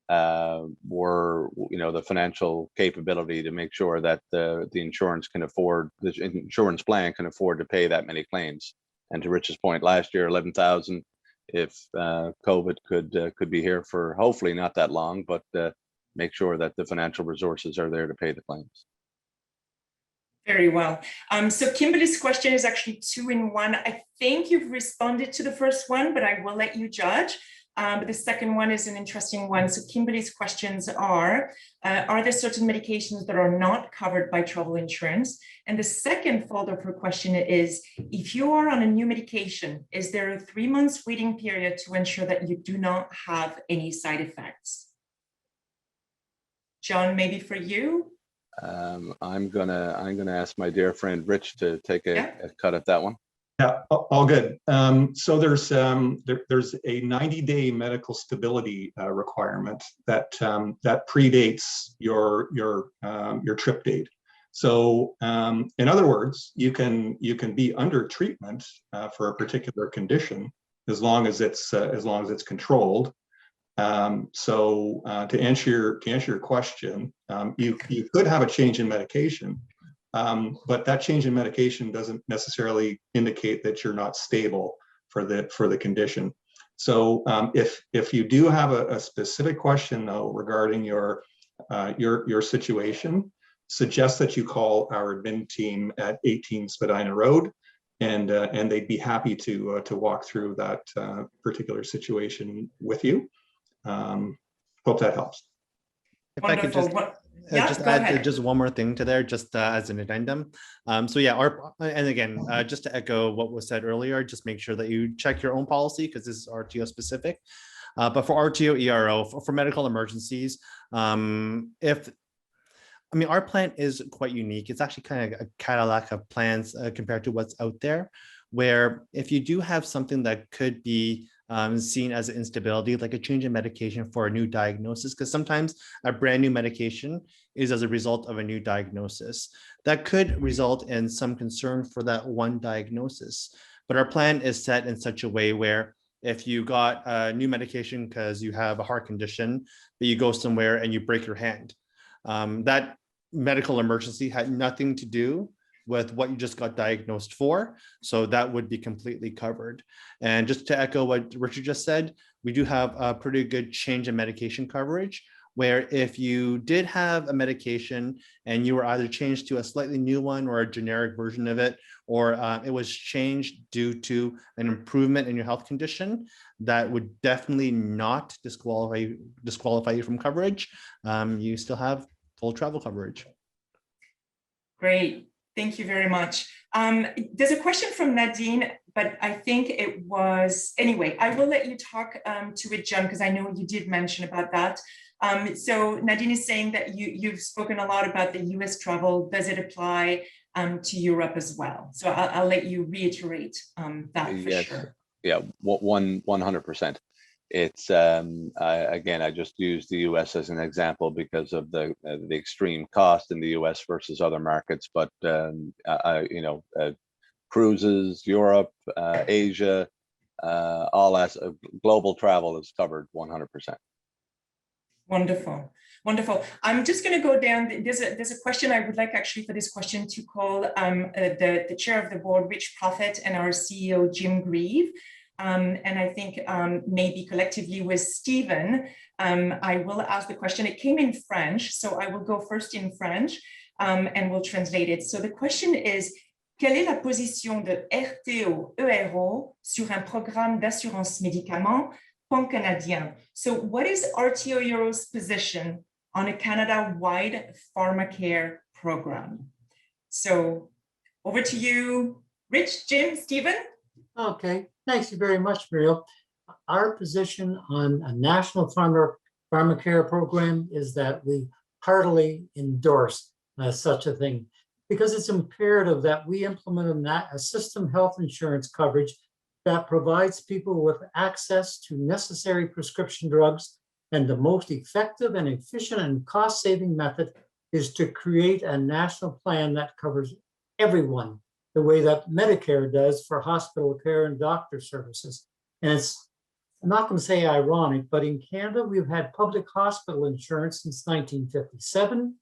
the financial capability to make sure that the insurance plan can afford to pay that many claims. And to Rich's point, last year, 11,000, if COVID could be here for hopefully not that long, but make sure that the financial resources are there to pay the claims. Very well. So Kimberly's question is actually 2 in 1. I think you've responded to the first one, but I will let you judge. But the second one is an interesting one. So Kimberly's questions are there certain medications that are not covered by travel insurance? And the second follow-up her question is, if you are on a new medication, is there a 3 months waiting period to ensure that you do not have any side effects? John, maybe for you? I'm gonna ask my dear friend Rich to take a cut at that one. Yeah, all good. So there's a 90-day medical stability requirement that predates your trip date. So in other words, you can be under treatment for a particular condition as long as it's controlled. So to answer your question, you could have a change in medication. But that change in medication doesn't necessarily indicate that you're not stable for the condition. So if you do have a specific question though regarding your situation, suggest that you call our admin team at 18 Spadina Road, and they'd be happy to walk through that particular situation with you. Hope that helps. If I could just just go add ahead. just one more thing to there, just as an addendum. So yeah, and again, just to echo what was said earlier, just make sure that you check your own policy because this is RTO specific. But for RTO ERO, for medical emergencies, our plan is quite unique. It's actually kind of a Cadillac of plans compared to what's out there, where if you do have something that could be seen as an instability, like a change in medication for a new diagnosis, because sometimes a brand new medication is as a result of a new diagnosis. That could result in some concern for that one diagnosis. But our plan is set in such a way where if you got a new medication because you have a heart condition, but you go somewhere and you break your hand, that medical emergency had nothing to do with what you just got diagnosed for. So that would be completely covered. And just to echo what Richard just said, we do have a pretty good change in medication coverage, where if you did have a medication and you were either changed to a slightly new one or a generic version of it, or it was changed due to an improvement in your health condition, that would definitely not disqualify you from coverage. You still have full travel coverage. Great. Thank you very much. There's a question from Nadine, but I think it was, anyway, I will let you talk to it, John, because I know you did mention about that. So Nadine is saying that you've spoken a lot about the US travel. Does it apply to Europe as well? So I'll let you reiterate that for sure. Yeah, 100%. It's again, I just used the US as an example because of the extreme cost in the US versus other markets, but cruises, Europe, Asia, all as global travel is covered 100%. Wonderful, wonderful. I'm just going to go down. There's a question I would like actually for this question to call the chair of the board, Rich Profit, and our CEO, Jim Grieve. And I think maybe collectively with Stephen, I will ask the question. It came in French, so I will go first in French and we'll translate it. So the question is, quelle est la position de RTO ERO sur un programme d'assurance médicaments pan-canadien? So what is RTO ERO's position on a Canada-wide pharmacare program? So over to you, Rich, Jim, Stephen. Okay, thank you very much, Muriel. Our position on a national pharmacare program is that we heartily endorse such a thing, because it's imperative that we implement a system health insurance coverage that provides people with access to necessary prescription drugs. And the most effective and efficient and cost-saving method is to create a national plan that covers everyone, the way that Medicare does for hospital care and doctor services. And it's, I'm not going to say ironic, but in Canada, we've had public hospital insurance since 1957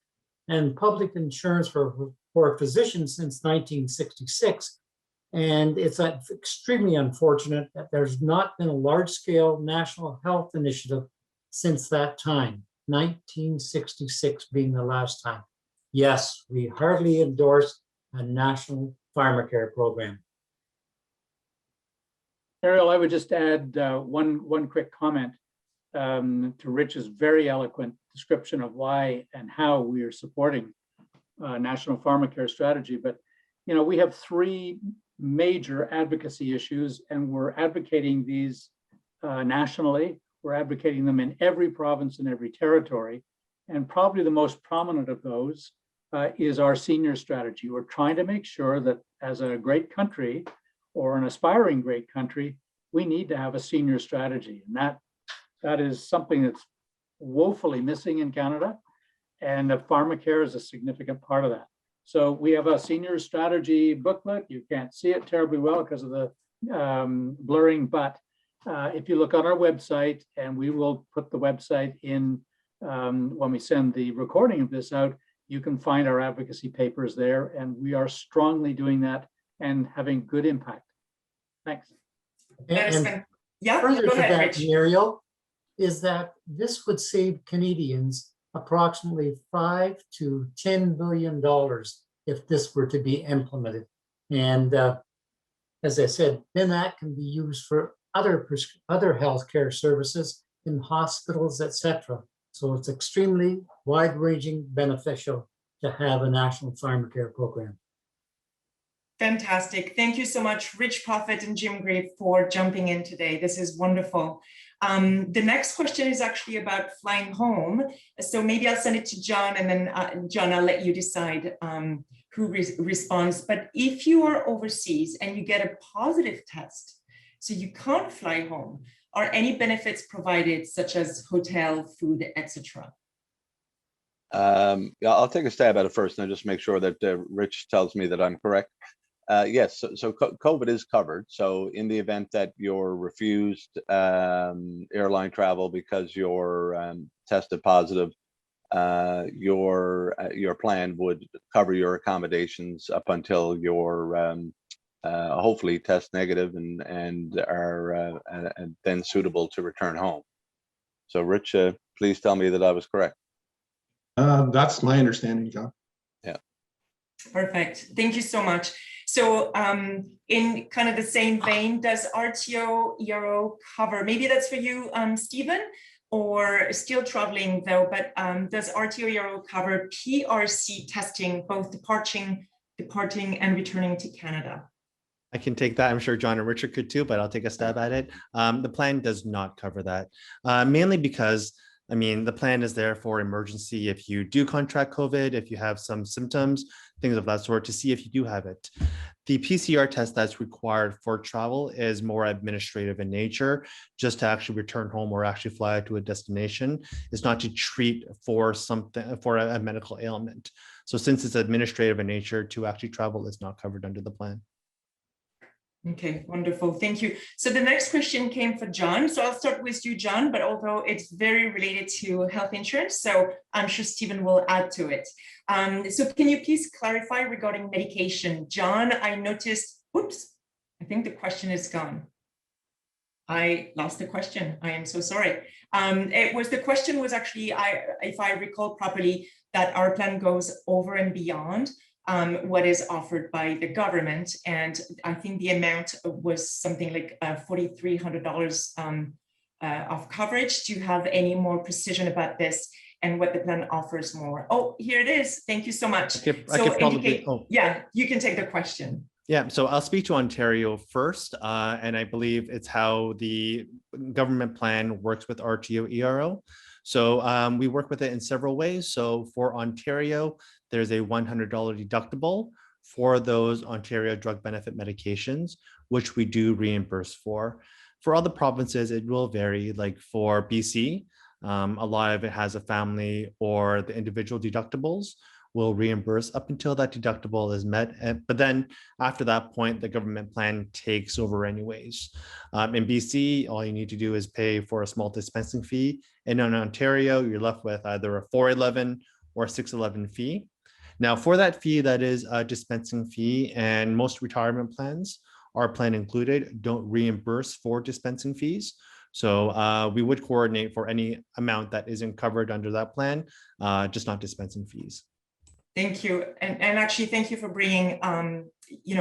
and public insurance for physicians since 1966. And it's extremely unfortunate that there's not been a large-scale national health initiative since that time, 1966 being the last time. Yes, we heartily endorse a national pharmacare program. Ariel, I would just add one quick comment to Rich's very eloquent description of why and how we are supporting National Pharmacare strategy. But we have three major advocacy issues, and we're advocating these nationally. We're advocating them in every province and every territory. And probably the most prominent of those is our senior strategy. We're trying to make sure that as a great country or an aspiring great country, we need to have a senior strategy. And that is something that's woefully missing in Canada. And pharmacare is a significant part of that. So we have a senior strategy booklet. You can't see it terribly well because of the blurring, but if you look on our website, and we will put the website in when we send the recording of this out, you can find our advocacy papers there, and we are strongly doing that and having good impact. Thanks. And Yeah, further go to ahead, that, Rich. Muriel, is that this would save Canadians approximately $5 to $10 billion if this were to be implemented. And as I said, then that can be used for other healthcare services in hospitals, etc. So it's extremely wide-ranging, beneficial to have a national pharmacare program. Fantastic. Thank you so much, Rich Profit and Jim Gray, for jumping in today. This is wonderful. The next question is actually about flying home. So maybe I'll send it to John, and then John, I'll let you decide who responds. But if you are overseas and you get a positive test, so you can't fly home, are any benefits provided, such as hotel, food, etc.? Yeah, I'll take a stab at it first, and I'll just make sure that Rich tells me that I'm correct. Yes, so COVID is covered. So in the event that you're refused airline travel because you're tested positive, your plan would cover your accommodations up until you're hopefully test negative and are and then suitable to return home. So Rich, please tell me that I was correct. That's my understanding, John. Yeah. Perfect. Thank you so much. So in kind of the same vein, does RTO ERO cover, maybe that's for you, Stephen, or still traveling though, but does RTO ERO cover PRC testing, both departing and returning to Canada? I can take that. I'm sure John and Richard could too, but I'll take a stab at it. The plan does not cover that, mainly because, I mean, the plan is there for emergency if you do contract COVID, if you have some symptoms, things of that sort, to see if you do have it. The PCR test that's required for travel is more administrative in nature, just to actually return home or actually fly to a destination. It's not to treat for something, for a medical ailment. So since it's administrative in nature, to actually travel is not covered under the plan. Okay, wonderful. Thank you. So the next question came for John. So I'll start with you, John, but although it's very related to health insurance, so I'm sure Stephen will add to it. So can you please clarify regarding medication? John, I noticed, oops, I think the question is gone. I lost the question. I am so sorry. The question was actually, if I recall properly, that our plan goes over and beyond what is offered by the government. And I think the amount was something like $4,300 of coverage. Do you have any more precision about this and what the plan offers more? Oh, here it is. Thank you so much. Yeah, you can take the question. Yeah, so I'll speak to Ontario first, and I believe it's how the government plan works with RTO ERO. So we work with it in several ways. So for Ontario, there's a $100 deductible for those Ontario drug benefit medications, which we do reimburse for. For other provinces, it will vary. Like for BC, a lot of it has a family or the individual deductibles will reimburse up until that deductible is met. But then after that point, the government plan takes over anyways. In BC, all you need to do is pay for a small dispensing fee. And in Ontario, you're left with either a 411 or 611 fee. Now for that fee, that is a dispensing fee, and most retirement plans, our plan included, don't reimburse for dispensing fees. So we would coordinate for any amount that isn't covered under that plan, just not dispensing fees. Thank you. And actually, thank you for bringing,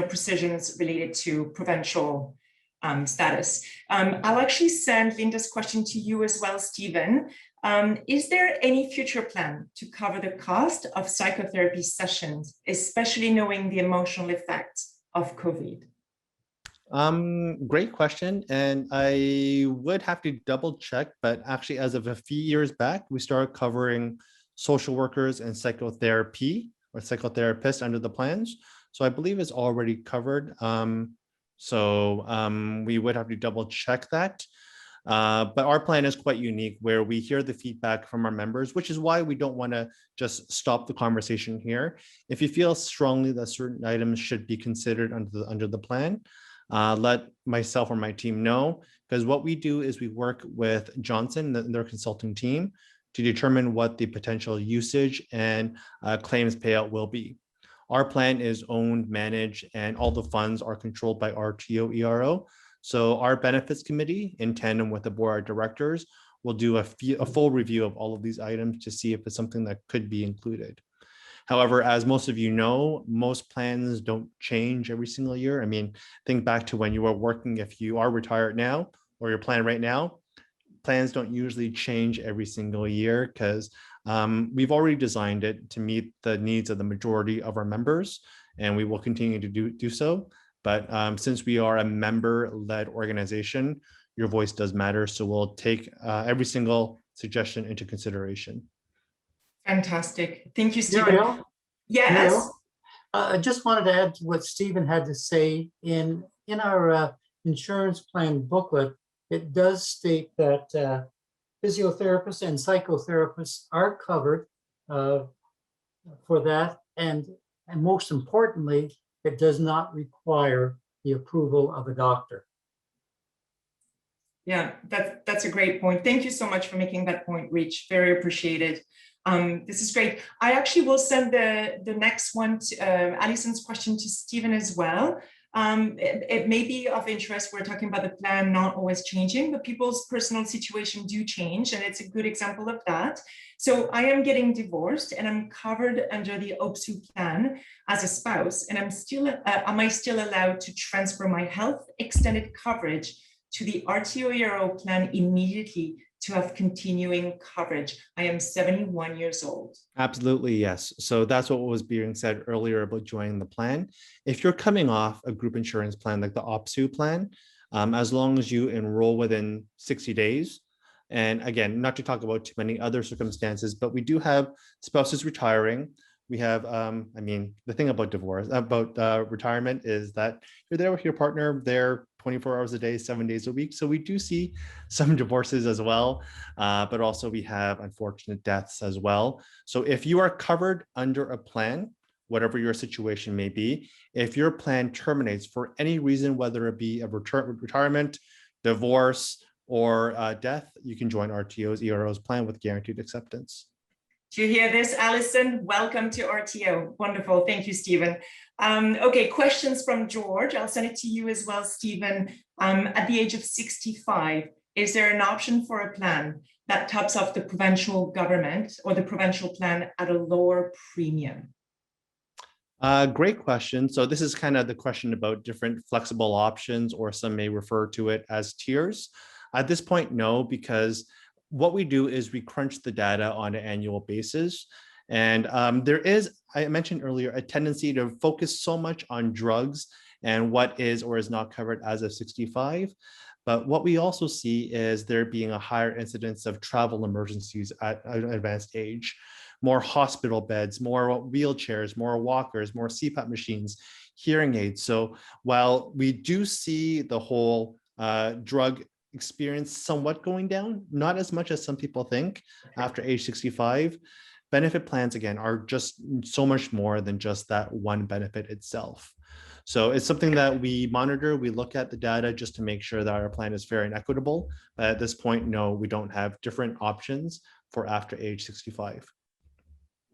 precisions related to provincial status. I'll actually send Linda's question to you as well, Stephen. Is there any future plan to cover the cost of psychotherapy sessions, especially knowing the emotional effects of COVID? Great question. And I would have to double check, but actually as of a few years back, we started covering social workers and psychotherapy or psychotherapists under the plans. So I believe it's already covered. We would have to double check that. But our plan is quite unique where we hear the feedback from our members, which is why we don't want to just stop the conversation here. If you feel strongly that certain items should be considered under the plan, let myself or my team know, because what we do is we work with Johnson and their consulting team to determine what the potential usage and claims payout will be. Our plan is owned, managed, and all the funds are controlled by RTO ERO. So our benefits committee, in tandem with the board of directors, will do a full review of all of these items to see if it's something that could be included. However, as most of you know, most plans don't change every single year. I mean, think back to when you were working, if you are retired now or your plan right now, plans don't usually change every single year because we've already designed it to meet the needs of the majority of our members, and we will continue to do so. But since we are a member-led organization, your voice does matter. So we'll take every single suggestion into consideration. Fantastic. Thank you, Stephen. Muriel? Yes. Muriel? I just wanted to add to what Stephen had to say. In our insurance plan booklet, it does state that physiotherapists and psychotherapists are covered for that. And most importantly, it does not require the approval of a doctor. Yeah, that's a great point. Thank you so much for making that point, Rich. Very appreciated. This is great. I actually will send the next one, Alison's question, to Stephen as well. It may be of interest. We're talking about the plan not always changing, but people's personal situation do change, and it's a good example of that. So I am getting divorced, and I'm covered under the OPSU plan as a spouse, and am I still allowed to transfer my health extended coverage to the RTO ERO plan immediately to have continuing coverage? I am 71 years old. Absolutely, yes. So that's what was being said earlier about joining the plan. If you're coming off a group insurance plan like the OPSU plan, as long as you enroll within 60 days, and again, not to talk about too many other circumstances, but we do have spouses retiring. We have, I mean, the thing about retirement is that you're there with your partner, they're 24 hours a day, 7 days a week. So we do see some divorces as well, but also we have unfortunate deaths as well. So if you are covered under a plan, whatever your situation may be, if your plan terminates for any reason, whether it be a retirement, divorce, or death, you can join RTO's ERO's plan with guaranteed acceptance. Do you hear this, Alison? Welcome to RTO. Wonderful. Thank you, Stephen. Okay, questions from George. I'll send it to you as well, Stephen. At the age of 65, is there an option for a plan that tops off the provincial government or the provincial plan at a lower premium? Great question. So this is kind of the question about different flexible options, or some may refer to it as tiers. At this point, no, because what we do is we crunch the data on an annual basis. And there is, I mentioned earlier, a tendency to focus so much on drugs and what is or is not covered as of 65. But what we also see is there being a higher incidence of travel emergencies at an advanced age, more hospital beds, more wheelchairs, more walkers, more CPAP machines, hearing aids. So while we do see the whole drug experience somewhat going down, not as much as some people think after age 65, benefit plans, again, are just so much more than just that one benefit itself. So it's something that we monitor. We look at the data just to make sure that our plan is fair and equitable. But at this point, no, we don't have different options for after age 65.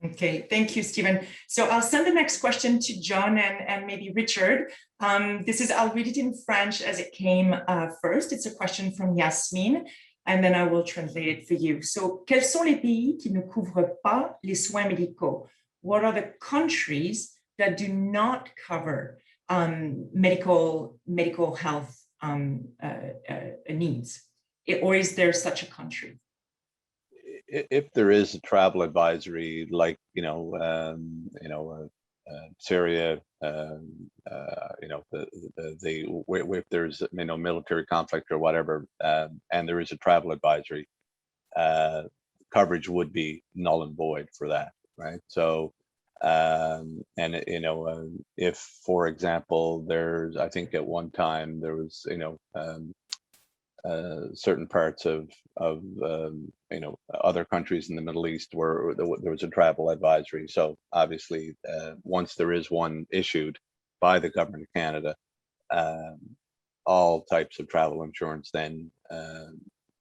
Okay, thank you, Stephen. So I'll send the next question to John and maybe Richard. I'll read it in French as it came first. It's a question from Yasmine, and then I will translate it for you. So, quels sont les pays qui ne couvrent pas les soins médicaux? What are the countries that do not cover medical health needs? Or is there such a country? If there is a travel advisory, like, Syria, if there's, military conflict or whatever, and there is a travel advisory, coverage would be null and void for that, right? So, if, for example, I think at one time there was, certain parts of other countries in the Middle East where there was a travel advisory. So obviously, once there is one issued by the government of Canada, all types of travel insurance then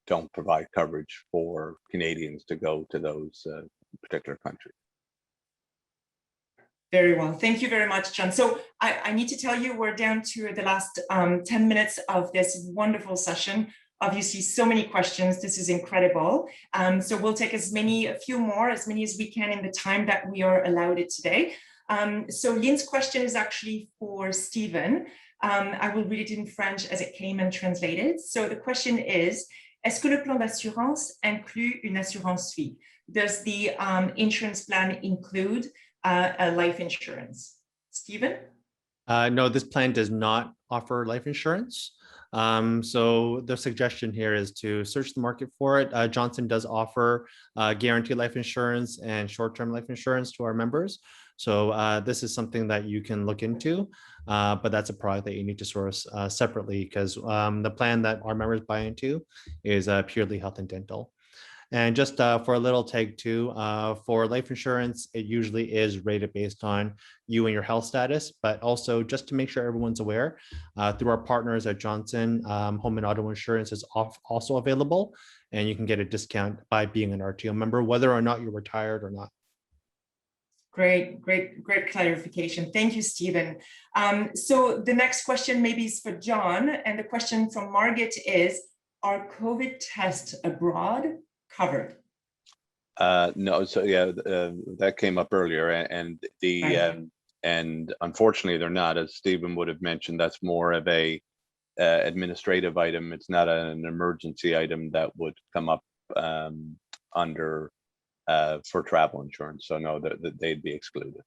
don't provide coverage for Canadians to go to those particular countries. Very well. Thank you very much, John. So I need to tell you, we're down to the last 10 minutes of this wonderful session. Obviously, so many questions. This is incredible. So we'll take as many as we can in the time that we are allowed it today. So Lynn's question is actually for Stephen. I will read it in French as it came and translated. So the question is, est-ce que le plan d'assurance inclut une assurance vie? Does the insurance plan include a life insurance? Stephen? No, this plan does not offer life insurance. So the suggestion here is to search the market for it. Johnson does offer guaranteed life insurance and short-term life insurance to our members. So this is something that you can look into, but that's a product that you need to source separately, because the plan that our members buy into is purely health and dental. And just for a little take too, for life insurance, it usually is rated based on you and your health status, but also just to make sure everyone's aware, through our partners at Johnson, home and auto insurance is also available, and you can get a discount by being an RTO member, whether or not you're retired or not. Great clarification. Thank you, Stephen. So the next question maybe is for John, and the question from Margaret is, are COVID tests abroad covered? No, so yeah, that came up earlier, and and unfortunately they're not, as Stephen would have mentioned. That's more of a administrative item. It's not an emergency item that would come up under for travel insurance. So no, they'd be excluded.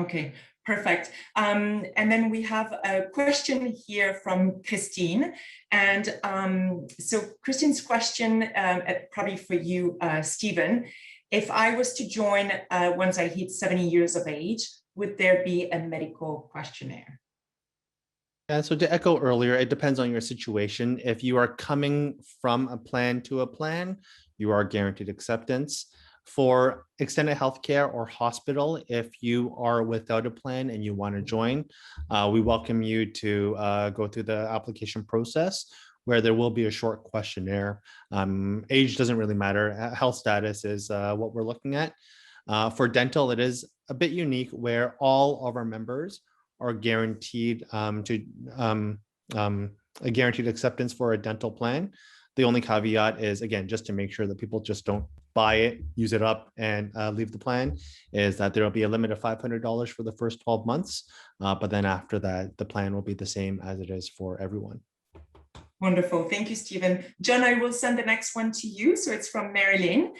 Okay, perfect. And then we have a question here from Christine. And so Christine's question, probably for you, Stephen, if I was to join once I hit 70 years of age, would there be a medical questionnaire? And so to echo earlier, it depends on your situation. If you are coming from a plan to a plan, you are guaranteed acceptance. For extended healthcare or hospital, if you are without a plan and you want to join, we welcome you to go through the application process, where there will be a short questionnaire. Age doesn't really matter. Health status is what we're looking at. For dental, it is a bit unique, where all of our members are guaranteed a guaranteed acceptance for a dental plan. The only caveat is, again, just to make sure that people just don't buy it, use it up, and leave the plan, is that there will be a limit of $500 for the first 12 months. But then after that, the plan will be the same as it is for everyone. Wonderful. Thank you, Stephen. John, I will send the next one to you. So it's from Marilyn.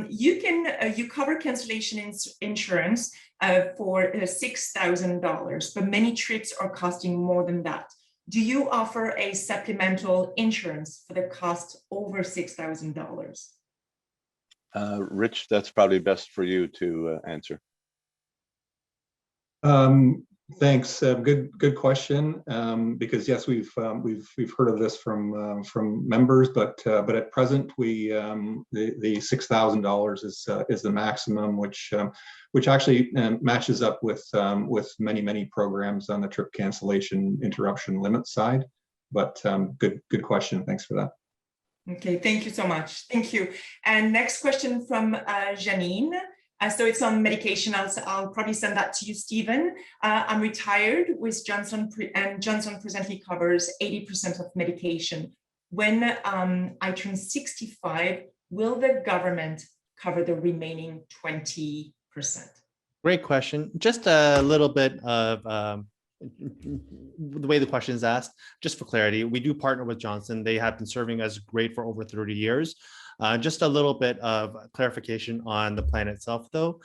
You cover cancellation insurance for $6,000, but many trips are costing more than that. Do you offer a supplemental insurance for the cost over $6,000? Rich, that's probably best for you to answer. Thanks. Good question. Because yes, we've heard of this from members, but at present the $6,000 is the maximum, which actually matches up with many programs on the trip cancellation interruption limit side. But good question. Thanks for that. Okay, thank you so much. Thank you. And next question from Janine. So it's on medication. I'll probably send that to you, Stephen. I'm retired with Johnson, and Johnson presently covers 80% of medication. When I turn 65, will the government cover the remaining 20%? Great question. Just a little bit of the way the question is asked, just for clarity, we do partner with Johnson. They have been serving as great for over 30 years. Just a little bit of clarification on the plan itself, though.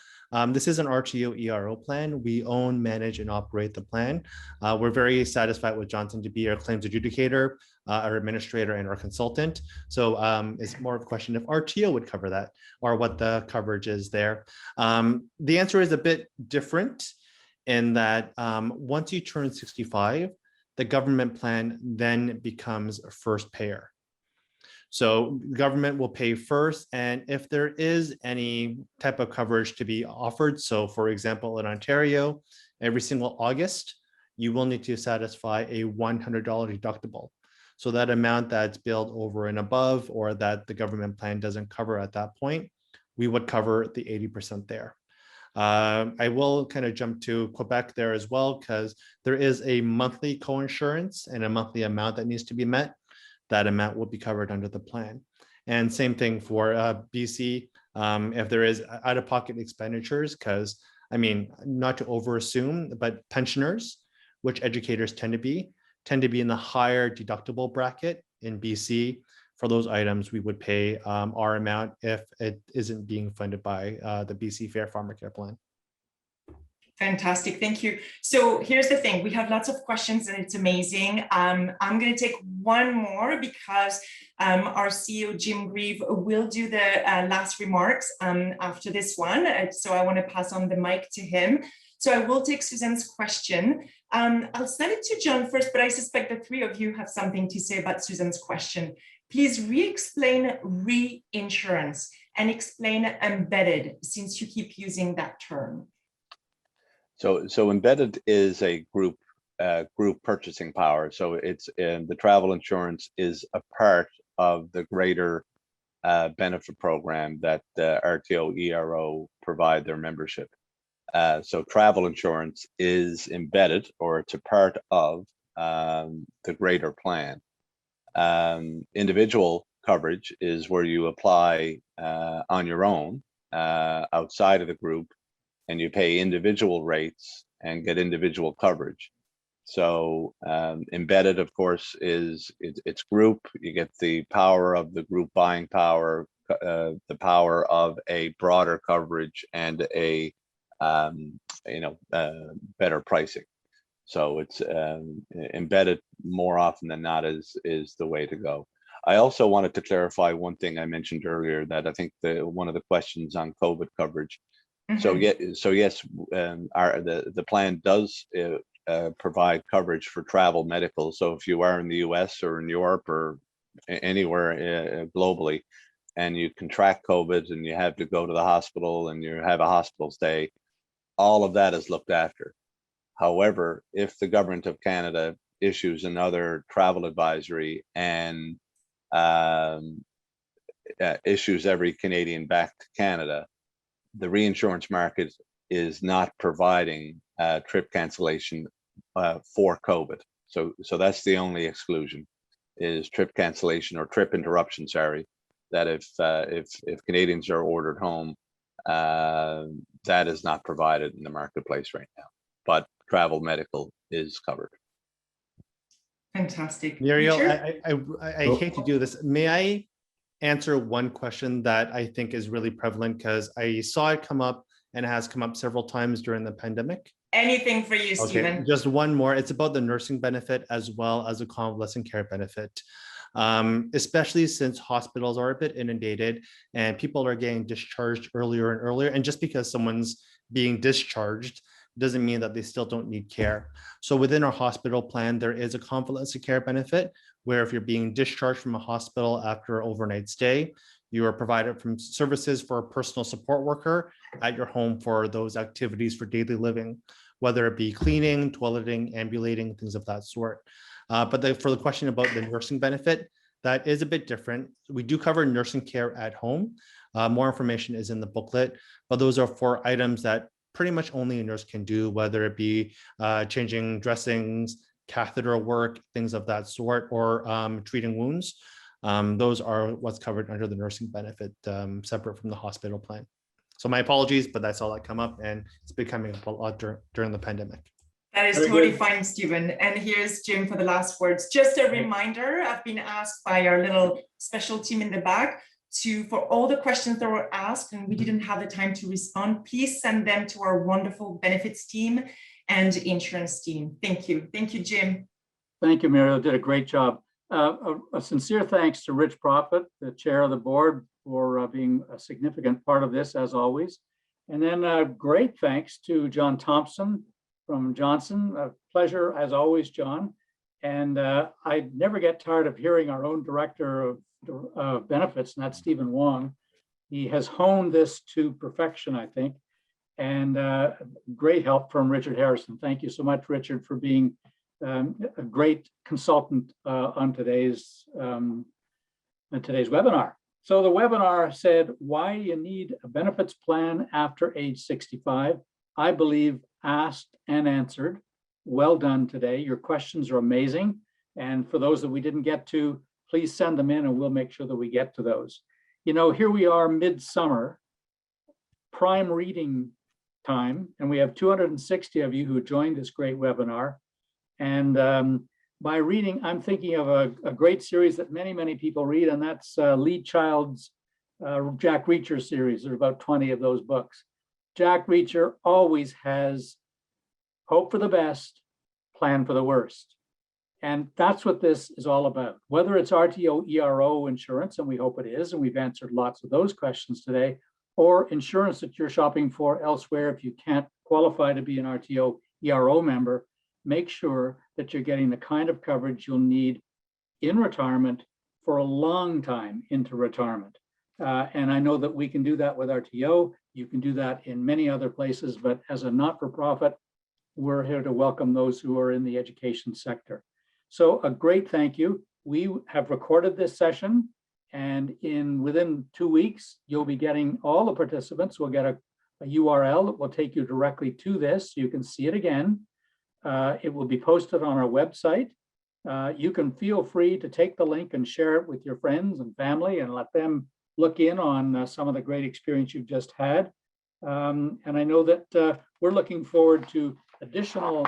This is an RTO ERO plan. We own, manage, and operate the plan. We're very satisfied with Johnson to be our claims adjudicator, our administrator, and our consultant. So it's more of a question if RTO would cover that or what the coverage is there. The answer is a bit different in that once you turn 65, the government plan then becomes a first payer. So government will pay first, and if there is any type of coverage to be offered, so for example, in Ontario, every single August, you will need to satisfy a $100 deductible. So that amount that's billed over and above, or that the government plan doesn't cover at that point, we would cover the 80% there. I will kind of jump to Quebec there as well, because there is a monthly coinsurance and a monthly amount that needs to be met. That amount will be covered under the plan. And same thing for BC, if there is out-of-pocket expenditures, because I mean, not to overassume, but pensioners, which educators tend to be in the higher deductible bracket in BC. For those items, we would pay our amount if it isn't being funded by the BC Fair Pharmacare Plan. Fantastic, thank you. So here's the thing, we have lots of questions and it's amazing. I'm going to take one more because our CEO, Jim Grieve, will do the last remarks after this one. So I want to pass on the mic to him. So I will take Suzanne's question. I'll send it to John first, but I suspect the three of you have something to say about Suzanne's question. Please re-explain reinsurance and explain embedded, since you keep using that term. So embedded is a group purchasing power. So it's the travel insurance is a part of the greater benefit program that RTO ERO provide their membership. So travel insurance is embedded, or it's a part of the greater plan. Individual coverage is where you apply on your own outside of the group, and you pay individual rates and get individual coverage. So embedded, of course, it's group. You get the power of the group buying power, the power of a broader coverage, and a better pricing. So it's embedded more often than not is the way to go. I also wanted to clarify one thing I mentioned earlier, that I think one of the questions on COVID coverage. Mm-hmm. So yes, the plan does provide coverage for travel medical. So if you are in the US or in Europe or anywhere globally, and you contract COVID and you have to go to the hospital and you have a hospital stay, all of that is looked after. However, if the government of Canada issues another travel advisory and issues every Canadian back to Canada, the reinsurance market is not providing trip cancellation for COVID. So that's the only exclusion, is trip cancellation or trip interruption, sorry, that if Canadians are ordered home, that is not provided in the marketplace right now. But travel medical is covered. Fantastic. Muriel, I hate to do this. May I answer one question that I think is really prevalent, because I saw it come up and it has come up several times during the pandemic? Anything for you, Stephen. Okay, just one more. It's about the nursing benefit as well as the convalescent care benefit. Especially since hospitals are a bit inundated and people are getting discharged earlier and earlier. And just because someone's being discharged doesn't mean that they still don't need care. So within our hospital plan, there is a convalescent care benefit, where if you're being discharged from a hospital after an overnight stay, you are provided from services for a personal support worker at your home for those activities for daily living, whether it be cleaning, toileting, ambulating, things of that sort. But for the question about the nursing benefit, that is a bit different. We do cover nursing care at home. More information is in the booklet, but those are for items that pretty much only a nurse can do, whether it be changing dressings, catheter work, things of that sort, or treating wounds. Those are what's covered under the nursing benefit, separate from the hospital plan. So my apologies, but that's all that come up, and it's becoming a lot during the pandemic. That is Very totally good. fine, Stephen. And here's Jim for the last words. Just a reminder, I've been asked by our little special team in the back for all the questions that were asked and we didn't have the time to respond, please send them to our wonderful benefits team and insurance team. Thank you. Thank you, Jim. Thank you, Muriel. Did a great job. A sincere thanks to Rich Prophet, the chair of the board, for being a significant part of this, as always. And then great thanks to John Thompson from Johnson. A pleasure, as always, John. And I never get tired of hearing our own director of benefits, and that's Stephen Wong. He has honed this to perfection, I think. And great help from Richard Harrison. Thank you so much, Richard, for being a great consultant on today's webinar. So the webinar said, why you need a benefits plan after age 65. I believe asked and answered. Well done today. Your questions are amazing. And for those that we didn't get to, please send them in and we'll make sure that we get to those. You know, here we are midsummer, prime reading time, and we have 260 of you who joined this great webinar. And by reading, I'm thinking of a great series that many people read, and that's Lee Child's Jack Reacher series. There are about 20 of those books. Jack Reacher always has hope for the best, plan for the worst. And that's what this is all about. Whether it's RTO, ERO insurance, and we hope it is, and we've answered lots of those questions today, or insurance that you're shopping for elsewhere if you can't qualify to be an RTO, ERO member, make sure that you're getting the kind of coverage you'll need in retirement for a long time into retirement. And I know that we can do that with RTO. You can do that in many other places, but as a not-for-profit, we're here to welcome those who are in the education sector. So a great thank you. We have recorded this session, and within 2 weeks, you'll be getting, all the participants will get a URL that will take you directly to this. You can see it again. It will be posted on our website. You can feel free to take the link and share it with your friends and family and let them look in on some of the great experience you've just had. And I know that we're looking forward to additional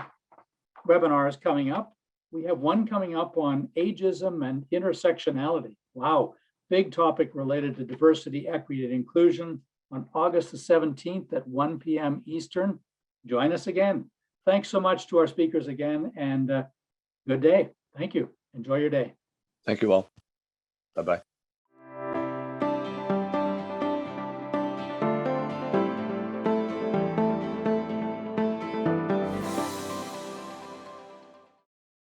webinars coming up. We have one coming up on ageism and intersectionality. Wow, big topic related to diversity, equity, and inclusion on August the 17th at 1 p.m. Eastern. Join us again. Thanks so much to our speakers again, and good day. Thank you. Enjoy your day. Thank you all. Bye-bye.